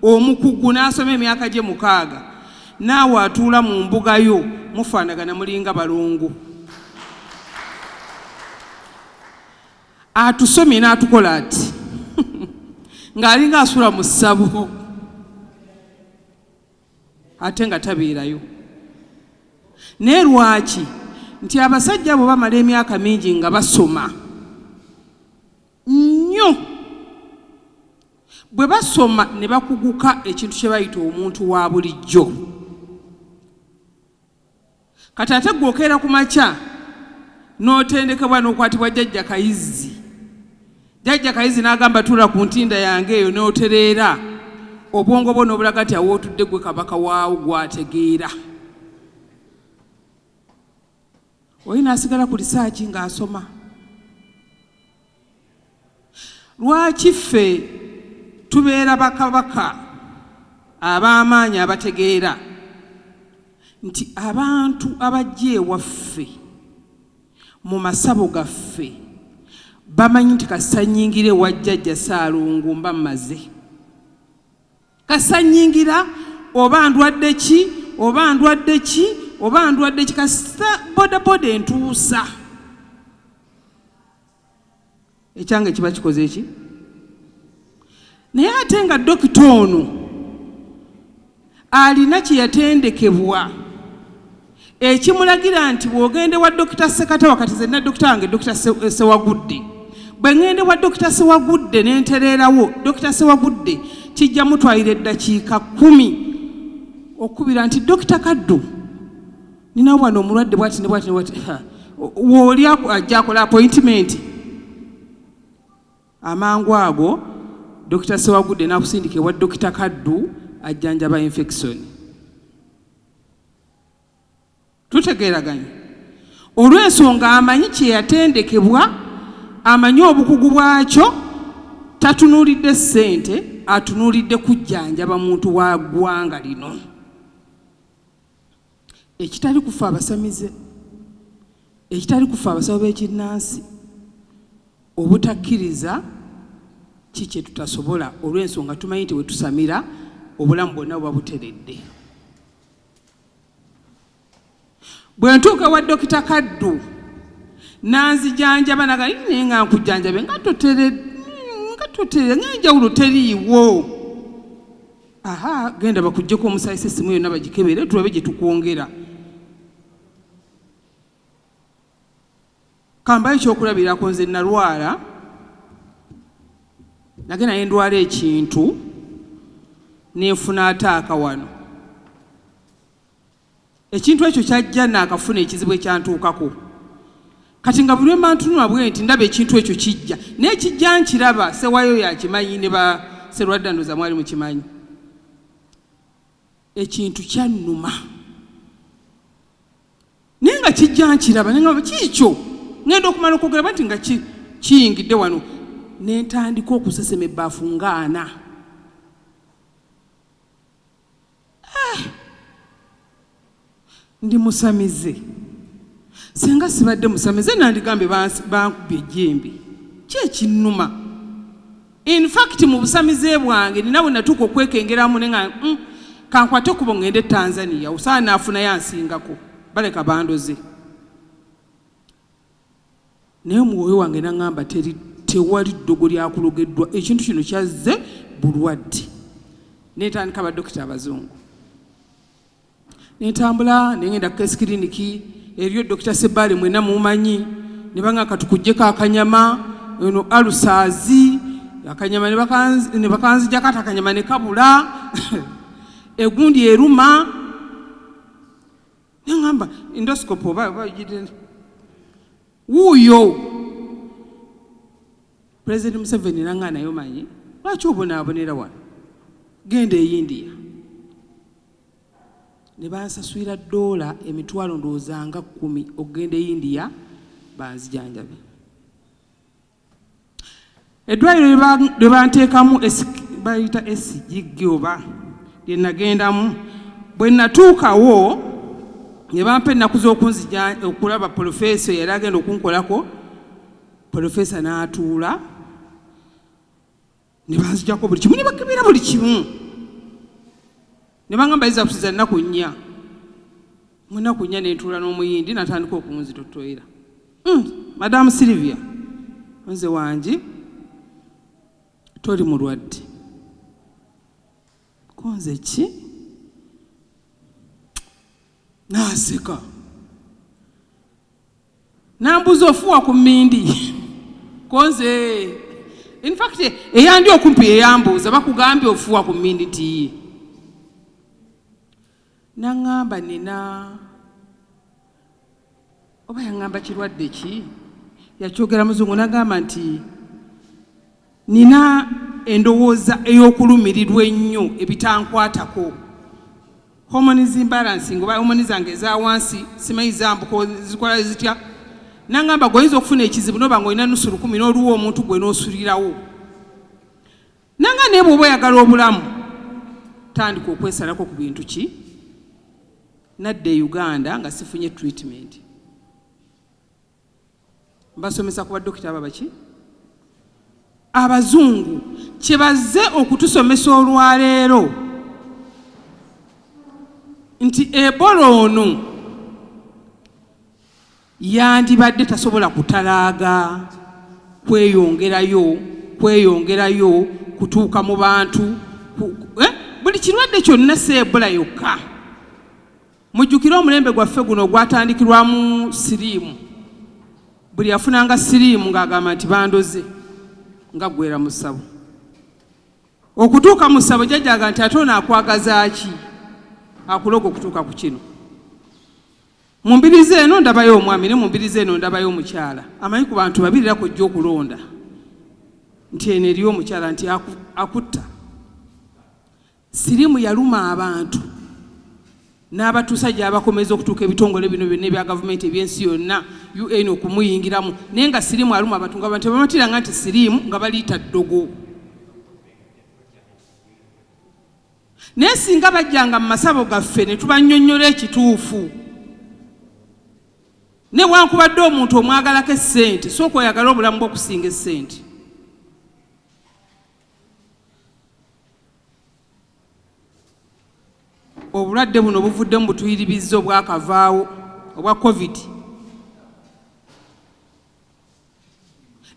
omukugu n'asoma emyaka gye 6 naawe atuula mu mbuga yo mufaanagana mulinga balongo. Atusomye n'atukola ati ng'alinga asula mu ssabo ate nga tabeerayo. Naye lwaki? Nti abasajja abo bamala emyaka mingi nga basoma nnyo. Bwe basoma ne bakuguka ekintu kye bayita omuntu wa bulijjo. Kati ate gwe okeera ku makya n'otendekebwa n'okwatibwa jjajja Kayizi. Jjajja Kayizi n'agamba tuula ku ntinda yange eyo n'otereera obwongo bwo n'obulaga nti awootudde gwe kabaka waawo gwategeera. Oyo n'asigala ku lisaaki ng'asoma. Lwaki ffe tubeera bakabaka ab'amaanyi abategeera nti abantu abajja ewaffe mu masabo gaffe bamanyi nti kasanyingira ewa jjajja Ssaalongo mba mmaze. Kasanyingira oba ndwadde ki oba ndwadde ki oba ndwadde ki kasa bodaboda entuusa. Ekyange kiba kikoze eki? Naye ate nga dokita ono alina kye yatendekebwa ekimulagira nti bw'ogende wa dokita Sekata wakati zenna dokita wange dokita Sewagudde bwe ngende wa dokita Sewagudde n'entereerawo dokita Sewagudde kijja mutwalira eddakiika 10 okubira nti dokita Kaddu nina wano omulwadde bwati ne bwati ne bwati w'oli ajja akola appointment amangu ago dokita Sewagudde n'akusindika ewa dokita Kaddu ajjanjaba infection. Tutegeeraganye olw'ensonga amanyi kye yatendekebwa, amanyi obukugu bwakyo, tatunuulidde ssente, atunuulidde kujjanjaba muntu wa ggwanga lino. Ekitali kufa abasamize, ekitali kufa abasawo b'ekinnansi, obutakkiriza kiki tutasobola olw'ensonga tumanyi nti we tusamira obulamu bwonna buba buteredde. Bwe ntuuka wa dokita Kaddu nanzijanjaba naga naye nga nkujjanjabe nga totere ng'enjawulo teriiwo. Aha, genda bakuggyeko omusayisa essimu yonna bagikebere tulabe gye tukwongera. Kambayo ekyokulabirako nze nalwala nagenda ne ndwala ekintu nenfuna ataaka wano. Ekintu ekyo kyajja naakafuna ekizibu ekyantuukako. Kati nga buli lwe ntunula bwe nti ndaba ekintu ekyo kijja naye kijja nkiraba Ssewayo yakimanyi ne ba Sserwadda ndooza mwali mukimanyi. Ekintu kyannuma naye nga kijja nkiraba naye nga kiikyo ngenda okumala okwogera nti nga kiyingidde wano ne ntandika okusesema ebbaafu nga 4. Ndi musamize. Senga sibadde musamize nandigambe bankubye ejjembe. Ki ekinnuma? In fact mu busamize bwange nina bwe natuuka okwekengeramu ne nga kankwate kubo ngende Tanzania usaana afuna yansingako baleka bandoze. Naye omwoyo wange nangamba tewali ddogo lyakulogeddwa ekintu kino kyazze bulwadde. Netandika badokita abazungu. Nentambula nengenda ku kiliniki eriyo dokita Sebale mwena mumanyi ne banga katukujjeko akanyama eno alusazi akanyama ne bakanzija kata akanyama ne kabula egundi eruma nengamba endoscope oba jide wuyo President Museveni nanga nayo manyi lwaki obonaabonera wano genda e India ne bansaswira $, emitwalo ndowooza nga 10 okugenda e India banzijanjabe. eddwaliro lye banteekamu bayita SG oba lye nagendamu bwe natuukawo ne bampa ennaku z'okunzija okulaba polofeesa yali agenda okunkolako. Polofeesa n'atuula ne banzijako buli kimu ne bakebera buli kimu ne bangamba iza kusiza nnaku 4 mu nnaku 4 ne ntuula n'omuyindi natandika okunzitotoera. Madamu Sylvia nze wangi toli mulwadde konze ki naseka nambuza ofuwa ku mmindi konze in fact eyandi okumpi eyambuuza bakugambye ofuwa ku mmindi tiye naŋŋamba nina oba yaŋŋamba kirwadde ki yakyogera muzungu nagamba nti nina endowooza ey'okulumirirwa ennyo ebitankwatako hormones imbalancing oba hormones zange eza wansi simanyi zambuko zikola zitya naŋŋamba goyinza okufuna ekizibu noba ng'olina nusu 10 n'oluwa omuntu gwe n'osulirawo nanga naye bw'oba oyagala obulamu tandika okwesalako ku bintu ki nadde e Uganda nga sifunye treatment mbasomesa ku badokita ababaki abazungu kye bazze okutusomesa olwaleero nti Ebola ono yandibadde tasobola kutalaaga kweyongerayo kutuuka mu bantu buli kirwadde kyonna si Ebola yokka. Mujjukire omulembe gwaffe guno gwatandikirwamu siriimu buli yafunanga siriimu ng'agamba nti bandoze nga gwera mu ssabo okutuuka mu ssabo jjajjaga nti ate ono akwagaza ki akuloga okutuuka ku kino. Mu mbirize eno ndabayo omwami ne mu mbirize eno ndabayo omukyala amanyi ku bantu babirira kujja okulonda nti eno eriyo omukyala nti akutta siriimu yaluma abantu n'abatuusa gy'abakomeza okutuuka ebitongole bino byonna ebya gavumenti ebyensi yonna UN okumuyingiramu naye nga siriimu aluma abantu nga abantu bamatiranga nti siriimu nga baliita ddogo. Naye singa bajjanga mu masabo gaffe ne tubannyonnyola ekituufu newankubadde omuntu omwagalako essente sooka oyagala obulamu bw'okusinga essente. Obulwadde buno buvuddemu butuyiribizo obwakavaawo obwa COVID.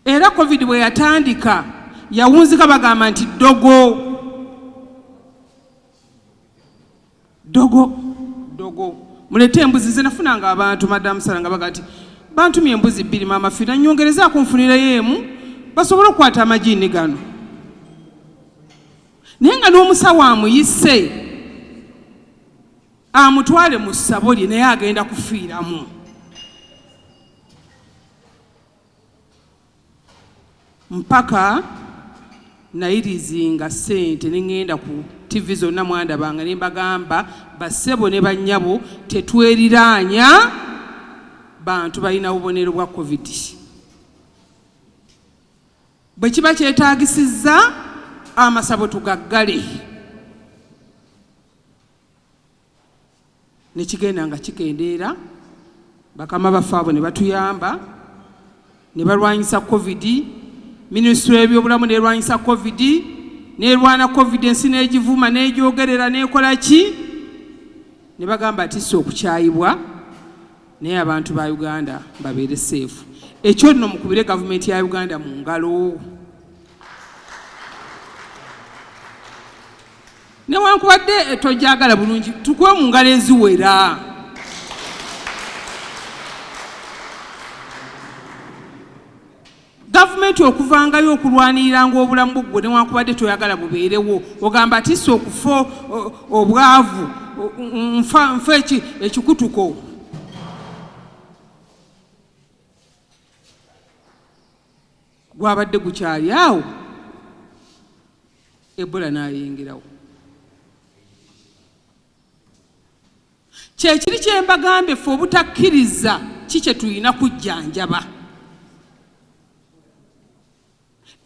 Era COVID bwe yatandika yawunzika bagamba nti dogo mulete embuzi ze nafunanga abantu Madamu Sala nga bagati bantumye embuzi 2 Maama Fina nyongereza kunfunirayo emu basobole okukwata amagini gano naye nga n'omusawo amuyise amutwale mu ssabo lye naye agenda kufiiramu. Mpaka nayirizinga ssente ne ŋŋenda ku TV zonna mwandabanga ne mbagamba bassebo ne bannyabo tetweriraanya bantu balina obubonero bwa COVID. Bwe kiba kyetaagisizza amasabo tugaggale ne kigenda nga kikendeera bakama baffe abo ne batuyamba ne balwanyisa COVID. Minisitule y'ebyobulamu n'erwanyisa COVID n'erwana COVID ensi n'egivuma n'egyogerera n'ekola ki ne bagamba ati si okukyayibwa naye abantu ba Uganda babeere seefu. Ekyo nno mukubire gavumenti ya Uganda mu ngalo. Newankubadde tojagala bulungi tukuwe mu ngalo eziwera. Gavumenti okuvangayo okulwaniranga obulamu bwo newankubadde toyagala bubeerewo ogamba ati si okufa obwavu nfa ekikutuko. Gwabadde gukyali awo Ebola n'ayingirawo. Kyekiri kye mbagambye ffe obutakkiriza ki kye tulina kujjanjaba.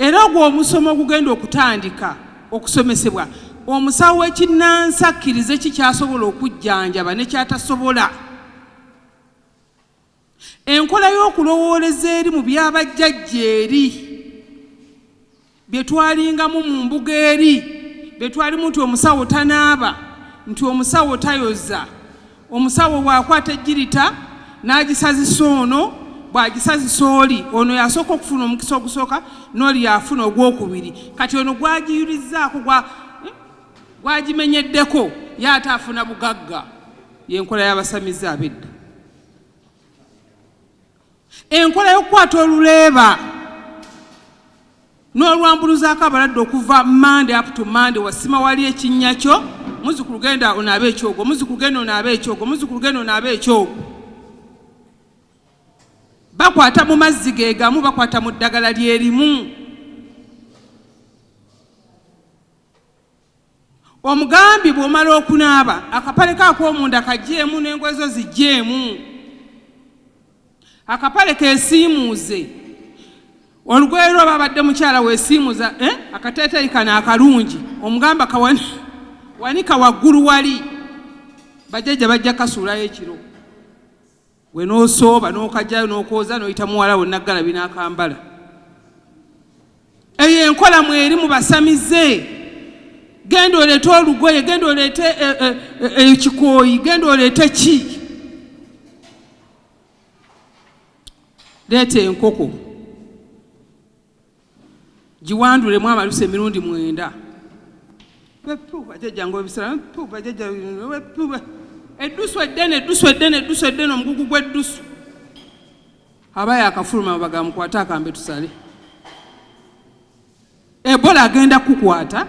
era ogwo omusomo ogugenda okutandika okusomesebwa omusawo w'ekinnansi akkirize kikyasobola okujjanjaba ne kyatasobola. Enkola y'okulowooleza eri mu byabajjajja eri bye twalingamu mu mbuga eri bye twalimu nti omusawo tanaaba, nti omusawo tayoza, omusawo bw'akwata ejjirita n'agisazisa ono, bw'agisazisa oli ono yasooka okufuna omukisa ogusooka n'oli yafuna ogwokubiri, kati ono gwagiyulizaako gwagimenyeddeko y'ate afuna bugagga. Y'enkola y'abasamizi ab'edda. Enkola y'okukwata oluleeba n'olwambuluzaako abalwadde okuva Monday up to Monday wasima wali ekinnya kyo, muzzukulu genda onaabe ekyogo, muzzukulu genda onaabe ekyogo, muzzukulu genda onaabe ekyogo. Bakwata mu mazzi ge gamu, bakwata mu ddagala lyerimu. Omugambi bw'omala okunaaba akapale k'akoomunda kagyemu n'engoye zo zijjeemu, akapale keesiimuuze, olugoye lwo babadde mukyala weesiimuuza akateeteeyi kano akalungi omugamba wanika waggulu wali, bajjajja bajja kasuulayo ekiro. Gwe n'osooba n'okajjayo n'okooza n'oyita muwala wo naggala binaakambala. Eyo enkola mweri mu basamize. Genda oleete olugoye, genda oleete ekikooyi, genda oleete ki. Leeta enkoko giwandulemu amalusu emirundi 9. Bajjajja ng'ebisala bajjajja eddusu eddene omugugu gw'eddusu aba yakafuluma bagamukwata akambe tusale. Ebola agenda kukwata.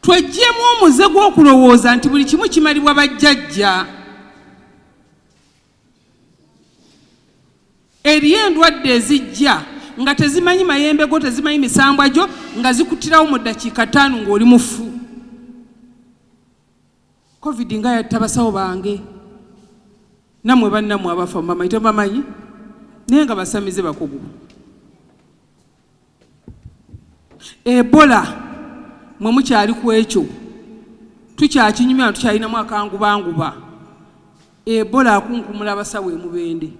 Twejjemu omuze gw'okulowooza nti buli kimu kimalibwa bajjajja. Eriyo endwadde ezijja nga tezimanyi mayembe go, tezimanyi misambwa gyo, nga zikuttirawo mu ddakiika 5 ng'oli mufu. Covid nga yatta basawo bange, nammwe bannammwe abafa mama tebamanyi naye nga basamize bakugu. Ebola mwe mukyali ku ekyo tukyakinyumya, tukyalinamu akangubanguba. Ebola akunkumula abasawo emubende.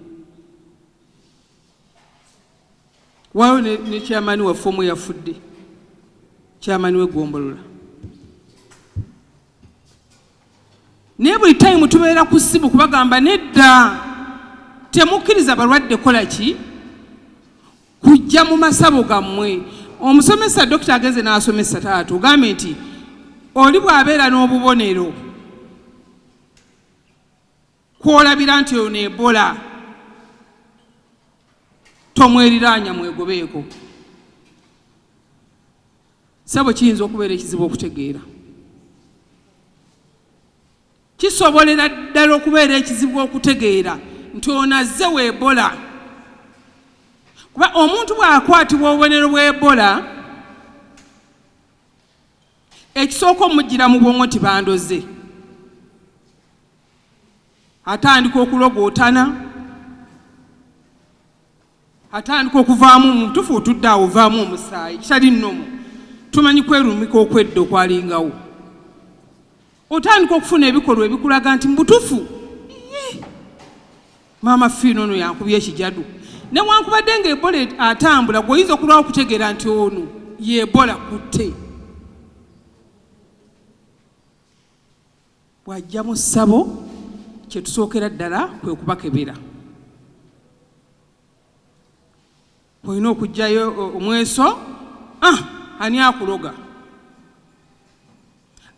Waliwo ne kyamani waffe omu yafudde, kyamani w'eggombolola. Naye buli time tubeera ku ssimu kubagamba nedda temukkiriza balwadde kola ki kujja mu masabo gammwe. Omusomesa dokita agenze n'asomesa taata ogambe nti oli bw'abeera n'obubonero kwolabira nti ono Ebola tomweriraanya mwegobeeko. Sabo kiyinza okubeera ekizibu okutegeera, kisobolera ddala okubeera ekizibu okutegeera nti ono azze wa Ebola. Kuba omuntu bw'akwatibwa obubonero bwa Ebola ekisooka omujjira mu bwongo nti bandoze, atandika okulogootana, atandika okuvaamu omutufu otudde awo ovaamu omusaayi kitali nnomo, tumanyi kwerumika okwedda okwalingawo. Otandika okufuna ebikolwa ebikulaga nti mbutufu maama fiino ono yankubye ekijadu. Newankubadde nga Ebola atambula gw'oyinza okulwawo okutegeera nti ono ye Ebola kutte. Bw'ajja mu ssabo kye tusookera ddala kwe kubakebera. Olina okugjayo omweso, ani akuloga?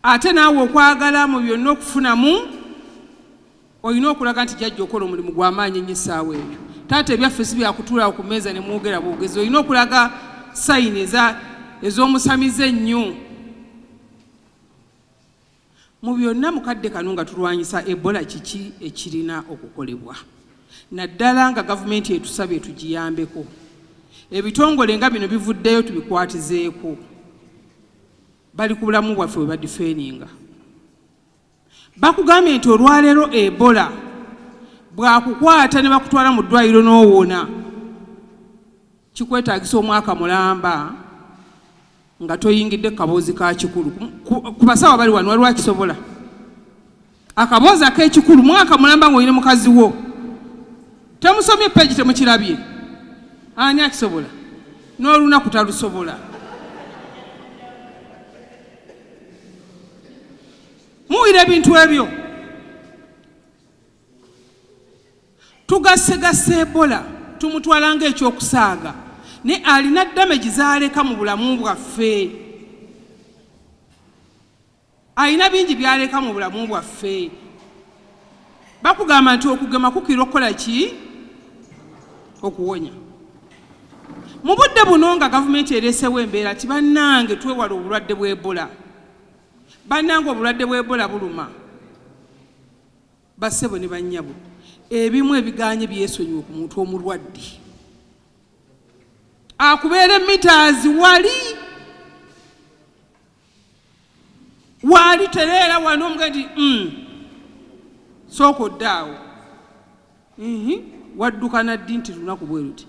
Ate naawe okwagala mu byonna okufunamu olina okulaga nti jjajja okola omulimu gw'amaanyi ennyo essaawa ebyo. Taata ebyaffe si byakutuulawo ku mmeeza ne mwogera bwogezi. Olina okulaga sayini ez'omusamize ennyo. Mu byonna mukadde kano nga tulwanyisa Ebola kiki ekirina okukolebwa? Naddala nga gavumenti etusabye tugiyambeko. Ebitongole nga bino bivuddeyo tubikwatizeeko. Bali ku bulamu bwaffe bwe badifeeninga. Bakugambye nti olwaleero Ebola bwakukwata ne bakutwala mu ddwaliro n'owona. kikwetaagisa omwaka mulamba nga toyingidde kaboozi ka kikulu ku basawo bali wano waliwo akisobola akaboozi ak'ekikulu mwaka mulamba ng'olina mukazi wo temusomye peegi temukirabye ani akisobola n'olunaku talusobola muwira ebintu ebyo tugassegassa Ebola tumutwala ng'ekyokusaaga ne alina damage zaleka mu bulamu bwaffe alina bingi byaleka mu bulamu bwaffe bakugamba nti okugema kukira okukola ki okuwonya mu budde buno nga gavumenti ereesewo embeera ti bannange twewala obulwadde bw'Ebola bannange obulwadde bw'Ebola buluma bassebo ne bannyabo ebimu ebiganye byesonyiwe ku muntu omulwadde akubeera meters wali tereera wano omugandi sooka oddaawo wadduka naddi nti lunaku bwe luti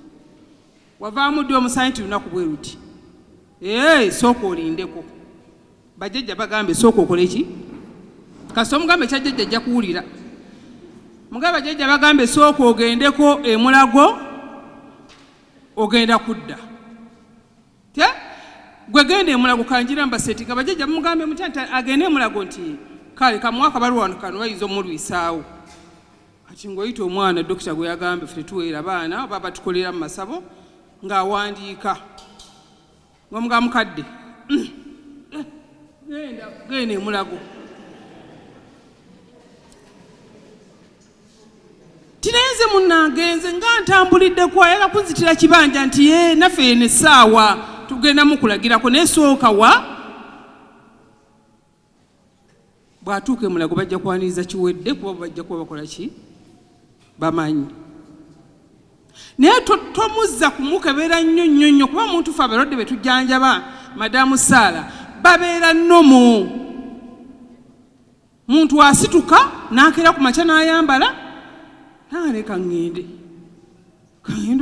wavaamu ddi omusanyi nti lunaku bwe luti sooka olindeko bajjajja bagambe sooka okole ki kasita omugambe ekyajjajja ajja kuwulira mugambe bajjajja bagambe sooka ogendeko emulago ogenda kudda gwe genda emulago kanjira mbasetinga bajjajja mugambe mutya nti agende emulago nti kale kamwaka balwana kano bayinza omulwisaawo kati ng'oyita omwana dokita gwe yagambe ffe tuweera baana oba batukolera mu masabo ng'awandiika ng'omuga mukadde genda emulago tinayenze munnangenze nga ntambulidde kwayala kunzitira kibanja nti naffe eno essaawa tugenda mukulagirako nesooka wa bw'atuuka emulago bajja kwaniriza kiwedde kuba bajja kuba bakola ki bamanyi naye tomuzza kumukebera nnyo kuba omuntu fe abalwadde be tujjanjaba madamu Saala babeera nnomo muntu asituka n'akeera ku makya n'ayambala nange kaŋŋende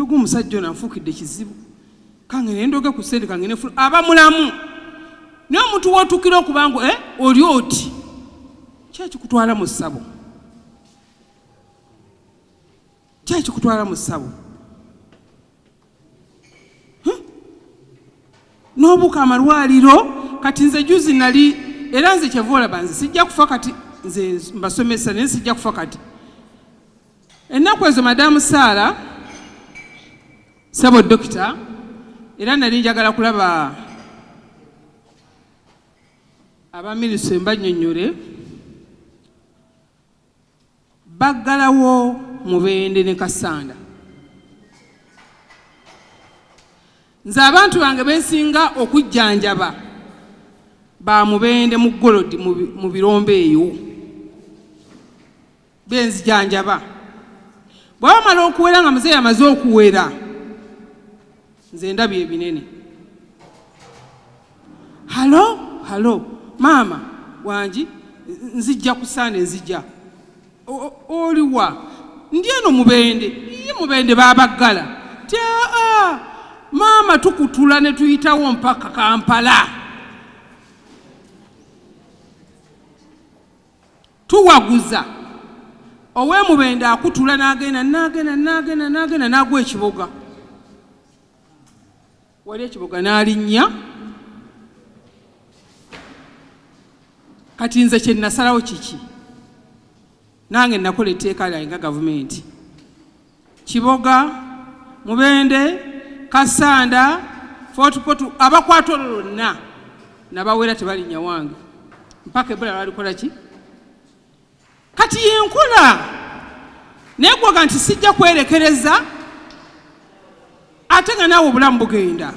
ogw'omusajja ono anfuukidde kizibu kaŋŋende ndoge ku ssente kaŋŋende aba mulamu naye omuntu w'otuukira okuba ngu oli oti kyekikutwala mu ssabo n'obuuka amalwaliro kati nze juzi nali era nze kyeva olaba nze sijja kufa kati nze mbasomesa naye sijja kufa kati ennaku ezo madamu Saala sabo dokita era nali njagala kulaba abaminisita mbanyonyole baggalawo Mubende ne Kasanda nze abantu bange bensinga okujjanjaba ba Mubende mu Golodi mu birombe eyo benzijjanjaba bw'amala okuwera nga muzeeyi amaze okuwera nze ndabye ebinene halo maama wangi nzijja kusaana nzijja oliwa ndi eno Mubende ye Mubende babaggala maama tukutula ne tuyitawo mpaka Kampala tuwaguza owe Mubende akutula n'agenda n'agwa ekiboga wali ekiboga n'alinnya kati nze kye nasalawo kiki nange nakola etteeka lyange nga gavumenti Kiboga Mubende Kasanda Fortport abakwata olwonna nabawera tebalinnya wange mpaka Ebola balikola ki kati yenkula negwaga nti sijja kwerekereza ate nga naawe obulamu bugenda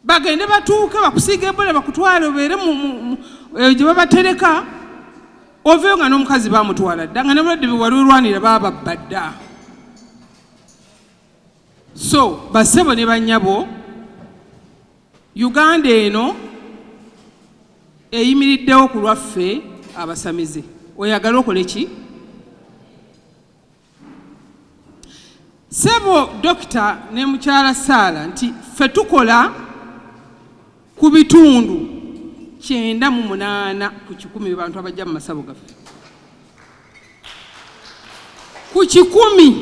bagende batuuke bakusiiga Ebola bakutwala obeere gye babatereka oveyo nga n'omukazi bamutwala dda nga n'abalwadde be wali olwanira baba badda so bassebo ne bannyabo Uganda eno eyimiriddewo ku lwaffe abasamize oyagala okole ki Sebo dokita ne mukyala Saala nti ffe tukola ku bitundu 98 ku 10 bantu abajja mu masabo gaffe. Ku 10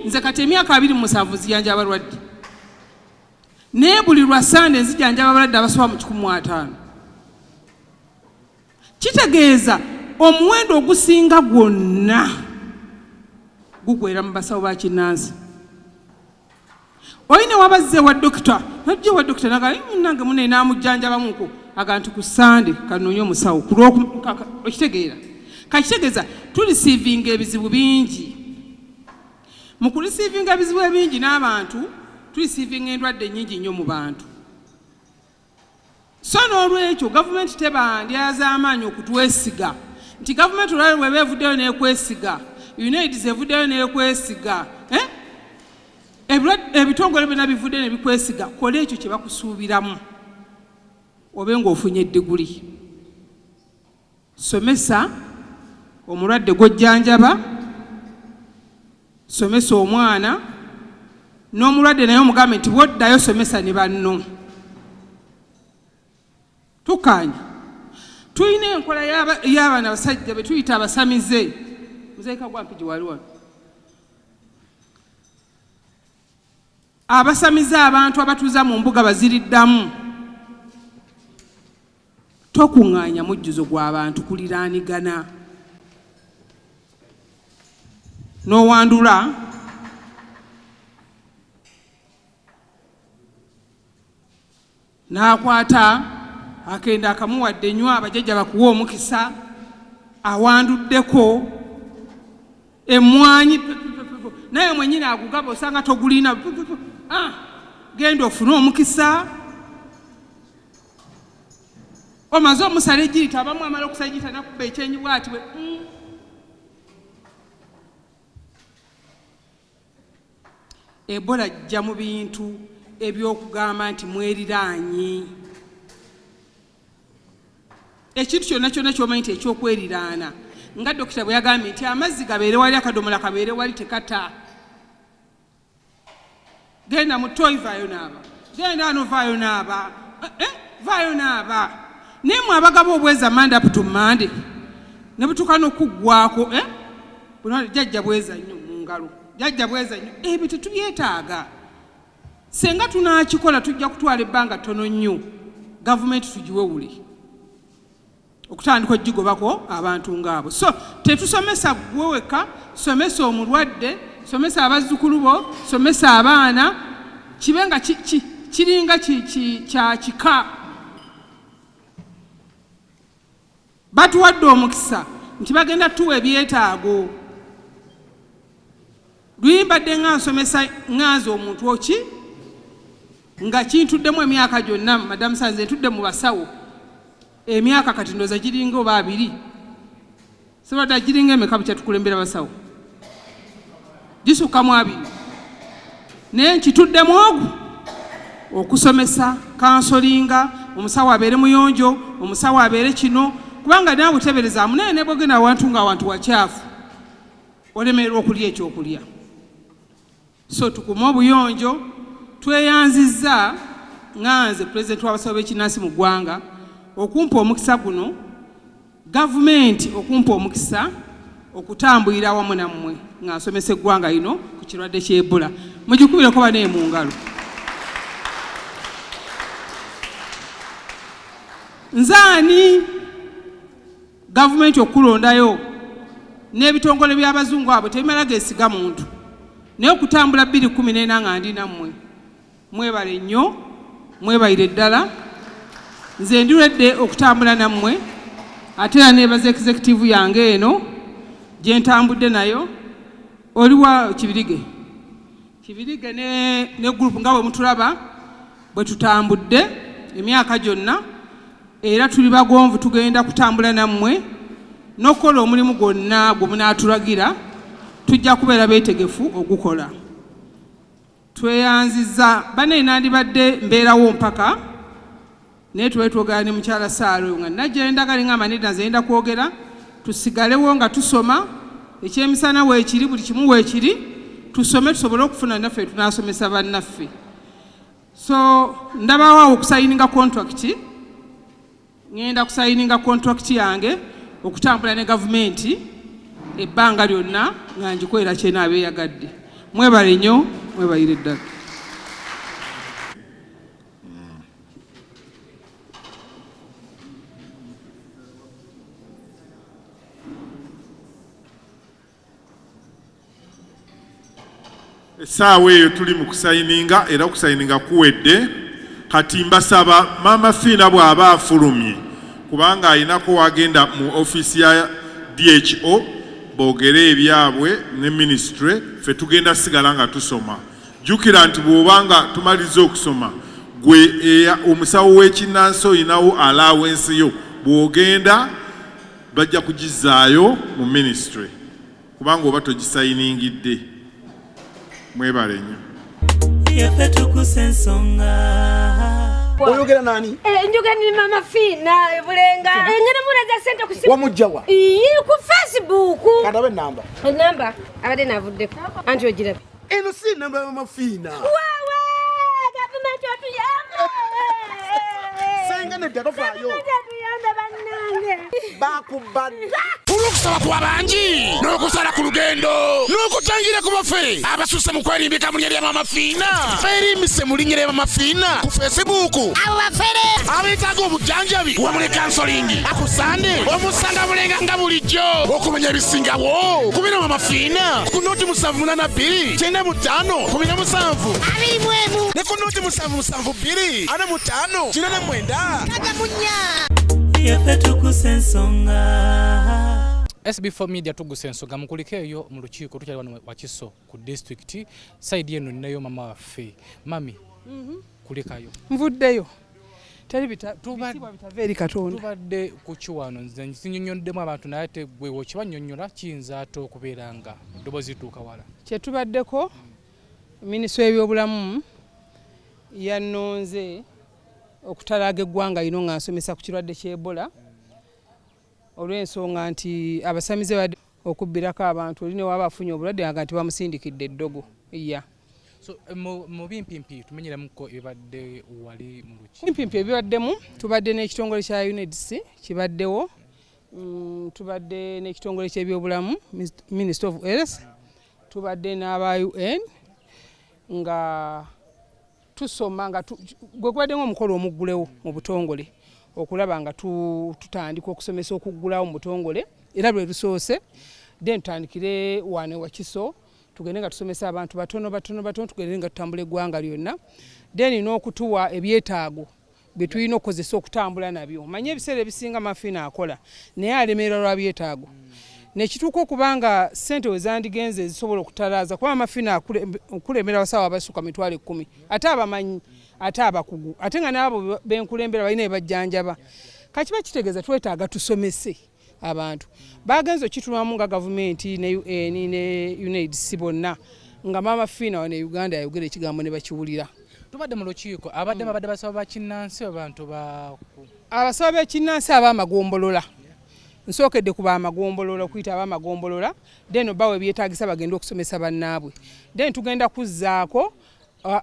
nze kati emyaka 27 nzijanja abalwadde. Ne buli lwa Sande nzijanja abalwadde abasoba mu 15. Kitegeeza omuwendo ogusinga gwonna gugwera mu basawo ba kinnansi. Oyine wabazze wa dokita, najje wa dokita naga nange munne namujjanjabamuko agantu ku Sande kanoonye omusawo okitegeera. Kakitegeeza tulisiivinga ebizibu bingi. Mu kulisiivinga ebizibu ebingi n'abantu tulisiivinga endwadde nnyingi nnyo mu bantu. So n'olwekyo gavumenti tebandyaza amaanyi okutwesiga nti gavumenti olwali bw'eba evuddeyo n'ekwesiga, UNAIDS evuddeyo n'ekwesiga, ebitongole byonna bivuddeyo ne bikwesiga, kola ekyo kye bakusuubiramu obe ng'ofunye eddiguli. Somesa omulwadde gw'ojjanjaba, somesa omwana n'omulwadde naye omugambe nti bw'oddayo somesa ne banno. Tukanya tulina enkola y'abaana abasajja be tuyita abasamize. Muzeeka gwampiji wali wano. Abasamize abantu abatuuza mu mbuga baziriddamu. Tokuŋŋaanya mujjuzo gw'abantu kuliraanigana. N'owandula n'akwata akenda akamuwadde nnyo abajjajja bakuwa omukisa awanduddeko emmwanyi naye mwennyini agugaba osanga togulina genda ofune omukisa omaze omusala ejjirita abamu amala okusala ejjirita nakuba ekyenyi bw'ati we Ebola ajja mu bintu ebyokugamba nti mweriraanye. Ekintu kyonna kyonna ky'omanyi nti ekyokweriiraana nga dokita bwe yagambye nti amazzi gabeere wali, akadomola kabeere wali, tekata. Genda mu toyi vaayo naaba, genda ano vaayo naaba, vaayo naaba. Naye mwe abagaba obweza mande up to Monday ne butuuka n'okuggwako jjajja bweza nnyo mu ngalo, jjajja bweza nnyo. Ebyo tetubyetaaga. Senga tunaakikola tujja kutwala ebbanga ttono nnyo, gavumenti tugiwewule okutandika okugigobako abantu ng'abo. So tetusomesa gwe weka, somesa omulwadde, somesa abazzukulu bo, somesa abaana, kibe nga kiringa kya kika. Batuwadde omukisa nti bagenda tuwa ebyetaago. Lwimbadde nga nsomesa ŋŋanza omuntu oki nga kintuddemu emyaka gyonna. Madamu Sanze ntudde mu basawo emyaka kati ndoza giringa oba 2 sebadde giringa emeka bukya tukulembera basawo gisukkamu 2 naye nkituddemu ogwo okusomesa kansolinga, omusawo abeere muyonjo, omusawo abeere kino, kubanga naawe butebereza munene bwogenda awantu nga awantu wakyafu olemererwa okulya ekyokulya. So tukume obuyonjo. Tweyanzizza nganze pulezidenti w'abasawo b'ekinnansi mu ggwanga okumpa omukisa guno, gavumenti okumpa omukisa okutambulira wamu nammwe nga nsomesa eggwanga lino ku kirwadde ky'Ebola. Mugikubireko bane mu ngalo. Nzaani gavumenti okulondayo n'ebitongole by'abazungu abo tebimala geesiga muntu, naye okutambula 2014 nga ndi nammwe. Mwebale nnyo, mwebayire ddala. Nze ndiredde okutambula nammwe, ate era neebaza executive yange eno gye ntambudde nayo. Oliwa Kibirige ne group nga bwe mutulaba bwe tutambudde emyaka gyonna, era tuli bagonvu tugenda kutambula nammwe n'okukola omulimu gwonna gwe munaatulagira. Tujja kubeera beetegefu ogukola. Tweyanzizza bane nandibadde mbeerawo mpaka naye tubaye twogera ne mukyala Saalo nga najja endagala nga amanida nze yenda kwogera, tusigalewo nga tusoma ekyemisana weekiri buli kimu weekiri tusome tusobole okufuna naffe tunasomesa bannaffe. So ndabawo okusayininga contract, ngenda kusayininga contract yange okutambula ne gavumenti ebbanga lyonna nga ngikolera kyena abeeyagadde. Mwebale nnyo, mwebayire ddala. Essaawa eyo tuli mu kusayininga era okusayininga kuwedde. Kati mbasaba Maama Fiina bw'aba afulumye kubanga ayinako wagenda mu ofiisi ya DHO boogere ebyabwe ne ministry, ffe tugenda sigala nga tusoma. Jjukira nti bw'obanga tumaliza okusoma gwe omusawo w'ekinnansi oyinawo allowance yo, bw'ogenda bajja kugizaayo mu ministry kubanga oba togisayiningidde. Mwebale nnyo. Yaffe Tuggussa Enssonga. Oyogera nani? Njoga ni Maama Fiina Bulenga. Ngene muraja sente ku Wamujjawa? Ku Facebook. Kadabe namba. Namba abade navuddeko. Anti ogira. Eno si namba ya Maama Fiina. Wawe! Gavumenti otuyamba. Senga ne tatofaayo. Bakubadda. Olw'okusaba kw'abangi n'okusala ku lugendo n'okutangira ku baffe abasusse mu kwerimbika mu linnya lya Maama Fiina, beerimbise mu linnya lya Maama Fiina ku Facebook. Abo bafere abeetaaga obujjanjabi wamu ne kansolingi akusande omusanga Bulenga nga bulijjo okumanya ebisingawo kubira Maama Fiina ku nooti 782 95 17 abimwemu ne ku nooti 772 45 49 kagamunya. Yaffe Tuggussa Enssonga. SB4 Media Tuggussa Enssonga mukulike eyo mu lukiiko tukyali wano Wakiso ku district side eno ninayo mama waffe. Mami kulikayo Nvuddeyo. Teri bitava eri Katonda. Tubadde ku kiwano nze nsinyonyoddemu abantu naye ate gwe wokibannyonnyola kiyinza ate okubeera nga ddoboozi tuuka wala. Kye tubaddeko minisitule y'ebyobulamu yannonze okutalaaga eggwanga lino nga nsomesa ku kirwadde ky'Ebola olw'ensonga nti abasamize badde okubbirako abantu oli ne waba afunye obulwadde nga nti bamusindikidde eddogo. So mu bimpimpi tumenyeremuko ebibadde wali mu luki. Bimpimpi ebibaddemu tubadde n'ekitongole kya UNAIDS kibaddewo, tubadde n'ekitongole ky'ebyobulamu Ministry of Health, tubadde n'aba UN nga tusoma nga gwe kubadde ng'omukolo omuggulewo mu butongole okulaba nga tutandika okusomesa okuggulawo mu butongole era lwe lusoose then tutandikire wano Wakiso tugende nga tusomesa abantu batono tugende nga tutambula eggwanga lyonna then n'okutuwa ebyetaago bye tulina okukozesa okutambula nabyo. Manye ebiseera ebisinga Maama Fiina akola naye alemererwa lwa byetaago nekituuka okubanga ssente we zandigenze zisobola okutalaaza kuba Maama Fiina okulemera abasawo abasukka 10,000 ate abamanyi ate abakugu ate nga n'abo benkulembera balina ebajjanjaba. Kakiba kitegeeza twetaaga tusomese abantu bagenze okitulamu nga gavumenti ne UN ne UNAIDS bonna nga Maama Fiina wano e Uganda yayogera ekigambo ne bakiwulira. Tubadde mu lukiiko abadde basaba bakinnansi abantu abasaba b'ekinnansi ab'amagombolola nsookedde kuba amagombolola okuyita ab'amagombolola then bawe byetaagisa bagenda okusomesa bannaabwe then tugenda kuzzaako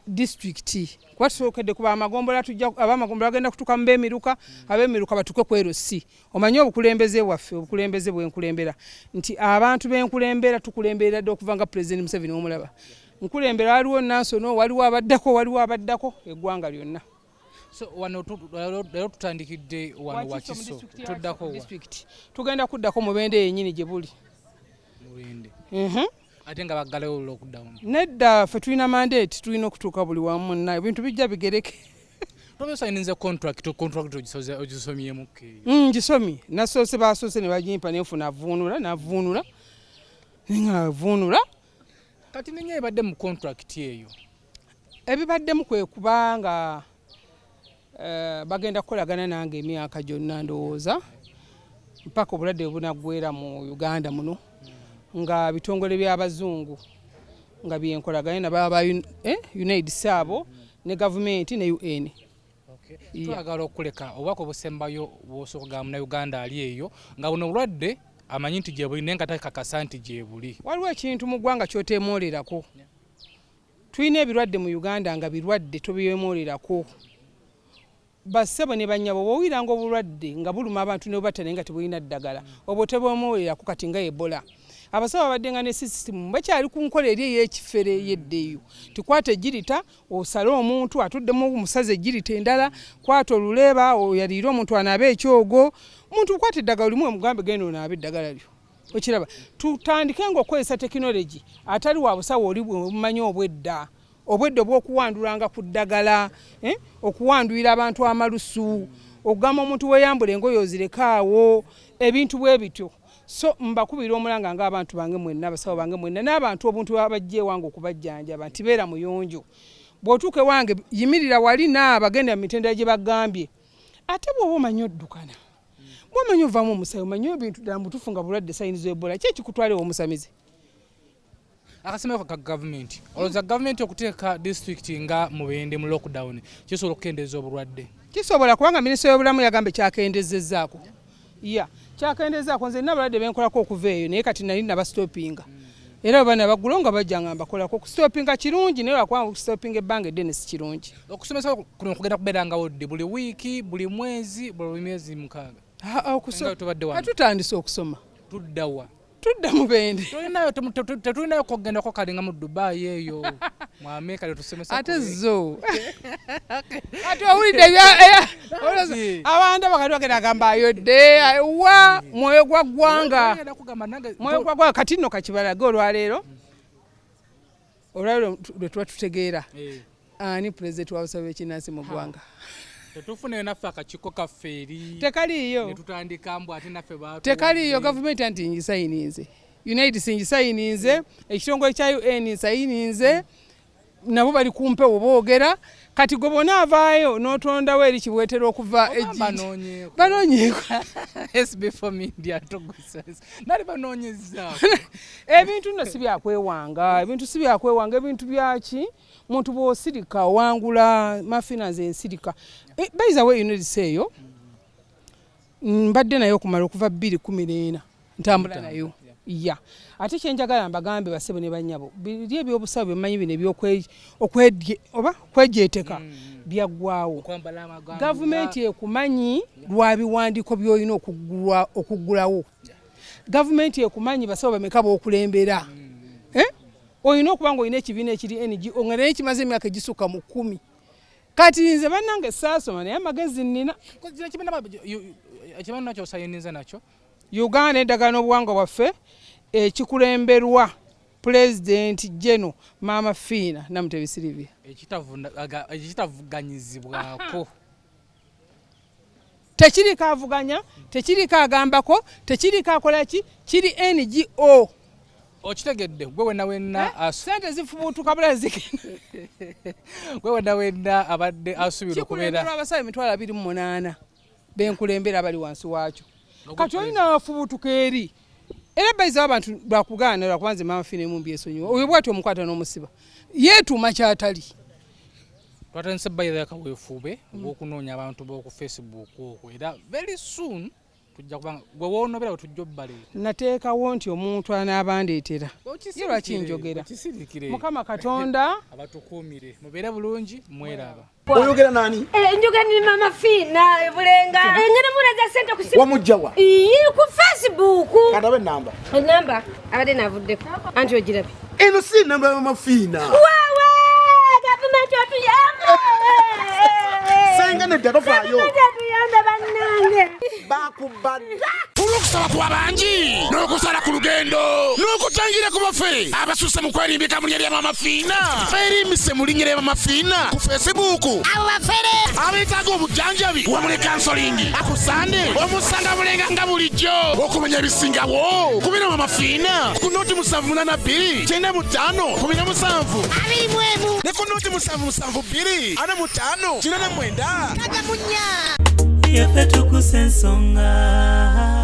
district kuba tusookedde kuba amagombolola ab'amagombolola bagenda kutuuka mu b'emiruka ab'emiruka batuke ku LC. Omanyi obukulembeze bwaffe obukulembeze bwenkulembera nti abantu b'enkulembera tukulemberera dde okuva nga President Museveni omulaba nkulembera waliwo Nansono waliwo abaddako eggwanga lyonna. So wano lero tutandikidde wano Wakiso tuddako district tugenda kuddako mu bende yennyini gye buli Mulinde ate nga baggalewo lockdown. Nedda ffe tulina mandate tulina okutuuka buli wamu naye ebintu bijja bigereke. Tobesayinize contract ogisomyemu ngisomye nasoose basoose ne bagimpa nenfuna navuunula nga vuunula kati ninye ebadde mu contract eyo ebibaddemu kwe kubanga bagenda kukolagana nange emyaka gyonna ndowooza mpaka obulwadde bunaggwera mu Uganda muno nga bitongole by'abazungu nga byenkolaganye nababa UNAIDS abo ne gavumenti ne UN. Twagala okuleka obwako obusembayo bw'osooka mu Uganda ali eyo nga buno obulwadde amanyi nti gye buli naye nga takakasa nti gye buli. Waliwo ekintu mu ggwanga ky'oteemoolerako. Tulina ebirwadde mu Uganda nga birwadde tobyemolerako. Bassebo ne bannyabo bw'owiranga obulwadde nga buluma abantu ne bubatta naye nga tebulina ddagala obwo tebwemolerako kati nga Ebola. Abasawo babadde nga ne sisitimu bakyali ku nkola eri ey'ekifere yeddeeyo. Tikwata ejjirita osale omuntu atuddemu omusazi ejjirita endala, kwata oluleeba oyaliire omuntu anaabe ekyogo, omuntu kwata eddagala limu omugambe genda onaabe eddagala lyo. Okiraba tutandike ng'okozesa tekinologi atali wa busawo oli bumanyi obwedda obw'okuwandulanga ku ddagala, okuwandulira abantu amalusu, okugamba omuntu weeyambula engoye ozirekaawo, ebintu bwe bityo. So mbakubira omulanga ng'abantu bange mwenna, abasawo bange mwenna, n'abantu obuntu abajja ewange okubajjanjaba nti beera muyonjo. Bw'otuuka ewange yimirira wali n'abagenda mu mitendera gye bagambye. Ate bw'oba omanyi oddukana, bw'omanyi ovaamu omusawo, omanyi ebintu ddala mutuufu nga bulwadde sayini z'Ebola, ki ekikutwalewo omusamize? Akasemeko ka gavumenti olowooza gavumenti okuteeka disitulikiti nga Mubende mu lockdown kisobola okukendeeza obulwadde? Kisobola kubanga minisitule y'obulamu yagambye kyakendezezzaako. Kyakendezaako nze n'abalwadde benkolako okuva eyo naye kati nali nabasitopinga. Era bana baggulo nga bajja nga mbakolako okusitopinga kirungi naye lwakuba okusitopinga ebbanga eddene si kirungi. Okusomesa kuno kugenda kubeerangawo ddi buli wiiki, buli mwezi, buli myezi 6? Tutandise okusoma. Tudda wa? Tudda Mubende. Tetulinayo kogendako kalinga mu Dubai eyo mu Amerika letusomesa. Ate zo. Ate owulidde abantu bakati bagenda gamba ayodde wa mwoyo gwa ggwanga. Mwoyo gwa ggwanga kati nno kakibalaga olwaleero. Olwaleero lwe tuba tutegeera ani pulezidenti w'abasawo b'ekinnansi mu ggwanga. Tetufune naffe akakiiko kaffe eri. Tekaliiyo. Ne tutandika mbu ate naffe baatu. Tekaliiyo gavumenti anti ngisayininze. United singisayininze, ekitongole kya UN nsayininze, nabo bali kumpewo boogera, kati gwe bonna avaayo n'otondawo eri kibwetera okuva ejjinja. Banoonyeeko. SB4 Media Tuggussa nali banoonyezza. Ebintu nno si byakwewanga, ebintu byaki muntu bw'osirika wangula mafinaze ensirika. By the way, eyo mbadde nayo okumala okuva 2014 ntambula nayo. Ate kyenjagala mbagambe bassebo ne bannyabo biri ebyobusawo byemanyi bino ebyokwejeeteka byaggwaawo. Gavumenti ekumanyi lwa biwandiiko by'olina okuggulawo. Gavumenti ekumanyi basawo bameka b'okulembera. Olina okuba ng'olina ekibiina ekiri NGO nga naye kimaze emyaka egisukka mu 10. Kati nze bannange saasoma naye amagezi nnina. Ekibiina nakyo osayiniza nakyo? Uganda endagaano n'obuwangwa bwaffe ekikulemberwa Pulezidenti General Maama Fiina Namutebi Sylvia. Ekitavuganyizibwako. Tekiri kaavuganya, tekiri kaagambako, tekiri kaakola ki, kiri NGO. Okitegedde gwe wenna sente zifubuutuka bula zigenda. Gwe wenna abadde asuubira okubeera. Kikulemberwa abasawo 28 benkulembera abali wansi waakyo. Kati olina abafubuutuka eri. Era bayiza abantu bakugaana lwakubanze Maama Fiina mu byesonyiwa. Oyo bw'ati omukwata n'omusiba. Yeetuuma kyatali. Twatandise bayiza akaweefube obw'okunoonya abantu b'oku Facebook okwo era very soon tujja kubanga gwe woonobera we tujja obbaleera. Nateekawo nti omuntu anaabandeetera. Ye lwaki njogera. Mukama Katonda abatukuumire mubeere bulungi mweraba. Oyogera nani? Njogera ni Maama Fiina Bulenga. Ngene mulaza sente ku simu. Wamujjawa? Ku Facebook. Kadabe namba. Namba abadde navuddeko. Anti ogirabe. Eno si namba ya Maama Fiina. Wawe! Gavumenti otuyamba. Senga nedda tofaayo. Tuyamba bannange. Bakubadda. Olw'okusaba kwa bangi n'okusala ku lugendo n'okutangira ku baffe abasusse mu kwerimbika mu lya lya Maama Fiina erimise mu linnya lya Maama Fiina ku Facebook abafere abeetaaga obujjanjabi wamule kansolingi akusande omusanga Bulenga nga bulijjo okumanya ebisingawo kubira Maama Fiina ku nooti 782 95 17 ne ku nooti 772 45 49 Yaffe Tuggussa Enssonga.